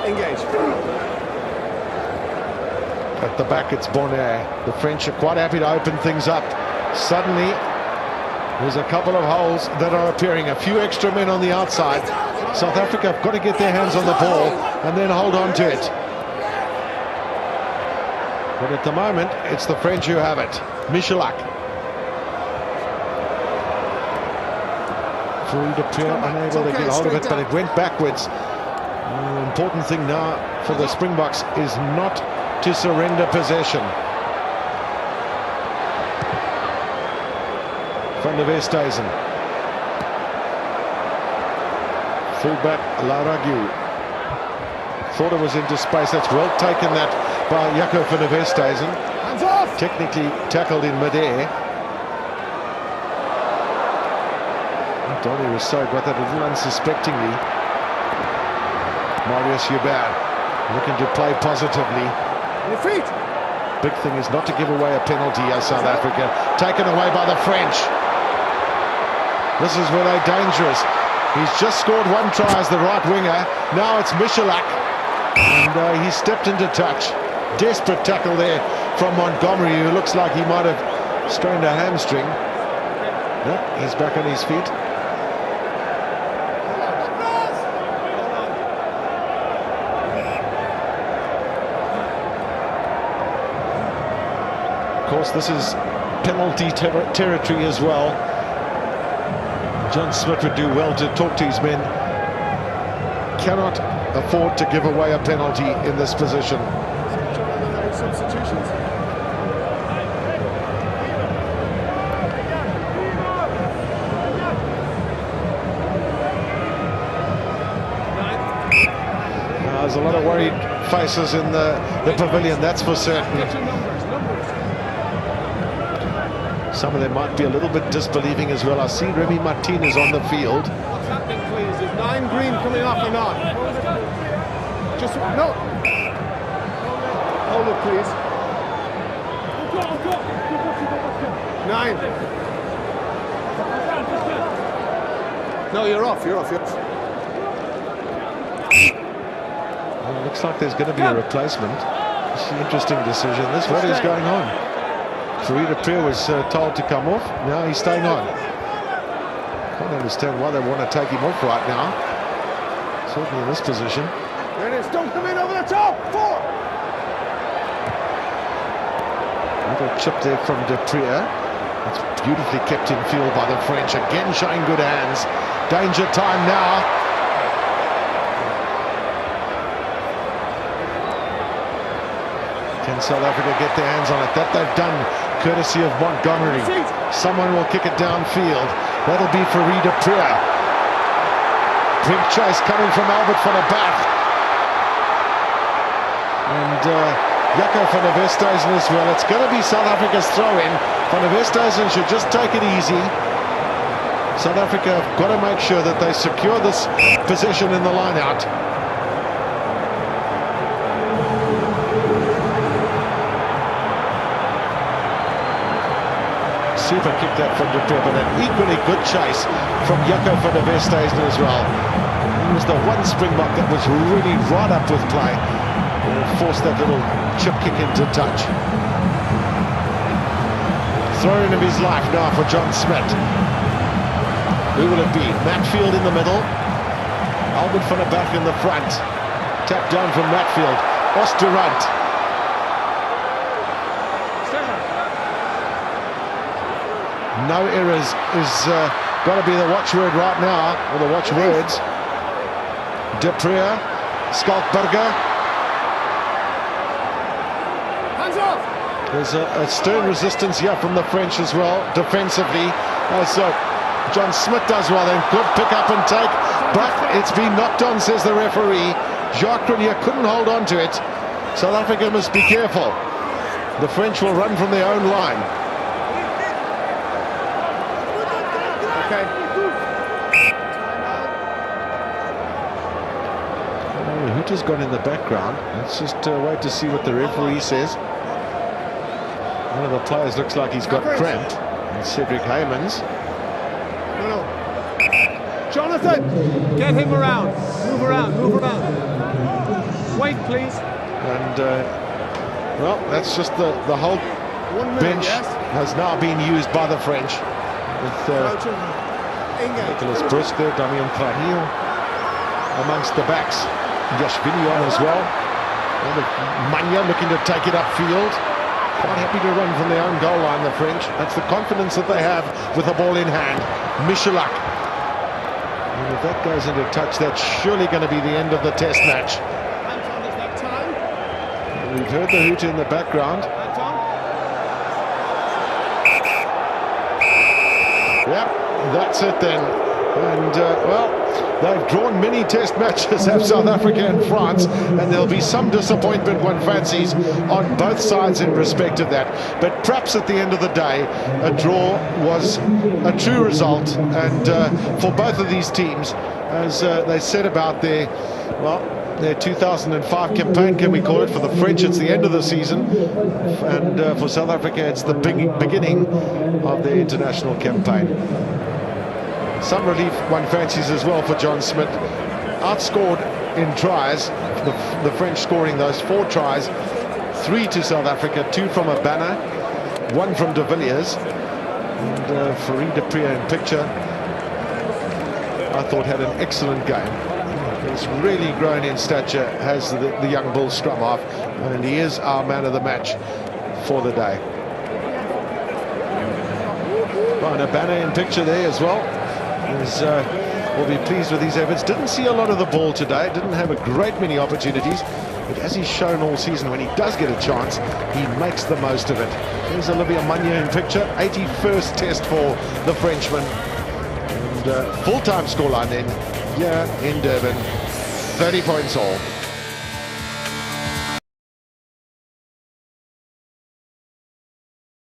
Engage. At the back, it's Bonnet. The French are quite happy to open things up. Suddenly, there's a couple of holes that are appearing. A few extra men on the outside. South Africa have got to get their hands on the ball and then hold on to it. But at the moment, it's the French who have it. Michalak. Farid Priya unable to get hold of it, but it went backwards. The important thing now for the Springboks is not to surrender possession. Van der Westhuizen. Fullback Laragu. Thought it was into space. That's well taken that by Jaco van der Westhuizen. Hands off! Technically tackled in midair. Donny Rousseau got that a little unsuspectingly. Marius Hubert looking to play positively. Your feet! Big thing is not to give away a penalty as South Africa. Taken away by the French. This is where they're dangerous. He's just scored one try as the right winger. Now it's Michalak. And he stepped into touch. Desperate tackle there from Montgomery, who looks like he might have strained a hamstring. No, he's back on his feet. Of course, this is penalty territory as well. John Smith would do well to talk to his men. Cannot afford to give away a penalty in this position. Substitutions. There's a lot of worried faces in the pavilion, that's for certain. Some of them might be a little bit disbelieving as well. I see Remy Martinez on the field. What's happening, please? Is 9 green coming off or not? Just no. Hold it, please. 9. No, you're off. You're off. Well, it looks like there's going to be a replacement. It's an interesting decision. What is going on? Farida Priya was told to come off. Now he's staying on. Can't understand why they want to take him off right now. Certainly in this position. There it is. Don't come in over the top. 4. Little chip there from De Priya. It's beautifully kept in field by the French. Again showing good hands. Danger time now. Can South Africa get their hands on it? That they've done courtesy of Montgomery. Someone will kick it downfield. That'll be Farida Priya. Big chase coming from Albert van der Berg. And Jaco van der Westhuizen as well. It's going to be South Africa's throw-in. Van der Westhuizen should just take it easy. South Africa have got to make sure that they secure this position in the line-out. Super kick that from De Priya, but an equally good chase from Jaco van der Westhuizen as well. He was the one Springbok that was really right up with play. Forced that little chip kick into touch. Throw-in of his life now for John Smith. Who will it be? Matfield in the middle. Albert van der Berg in the front. Tap down from Matfield. Osterrand. No errors is got to be the watchword right now, or the watchwords. De Priya, Skalkberger. Hands off! There's a stern resistance here from the French as well, defensively. So John Smith does well then. Good pick up and take, but it's been knocked on, says the referee. Jacques Renier couldn't hold on to it. South Africa must be careful. The French will run from their own line. Okay. Oh, Hooter's gone in the background. Let's just wait to see what the referee says. One of the players looks like he's got cramp. And Cedric Heymans. No. Jonathan, get him around. Move around. Move around. Wait, please. And well, that's just the whole bench has now been used by the French. With Nicholas Brusque there, Damien Trahil amongst the backs. Yashvili on as well. And Manya looking to take it upfield. Quite happy to run from their own goal line, the French. That's the confidence that they have with the ball in hand. Michalak. And if that goes into touch, that's surely going to be the end of the test match. Anton, is that time? We've heard the hoot in the background. Anton? Yep, that's it then. And, well, they've drawn many test matches, have South Africa and France, and there'll be some disappointment, one fancies, on both sides in respect of that. But perhaps at the end of the day, a draw was a true result. And for both of these teams, as they said about their 2005 campaign, can we call it? For the French, it's the end of the season. And for South Africa, it's the beginning of their international campaign. Some relief, one fancies as well, for John Smith. Outscored in tries, the French scoring those 4 tries, 3 to South Africa, 2 from Abana, 1 from de Villiers. And Farida Priya in picture, I thought had an excellent game. He's really grown in stature, has the young bull scrum half, and he is our man of the match for the day. And Abana in picture there as well. Will be pleased with his efforts. Didn't see a lot of the ball today, didn't have a great many opportunities, but as he's shown all season, when he does get a chance, he makes the most of it. There's Olivier Manya in picture, 81st test for the Frenchman. And full-time scoreline then here in Durban, 30 points all.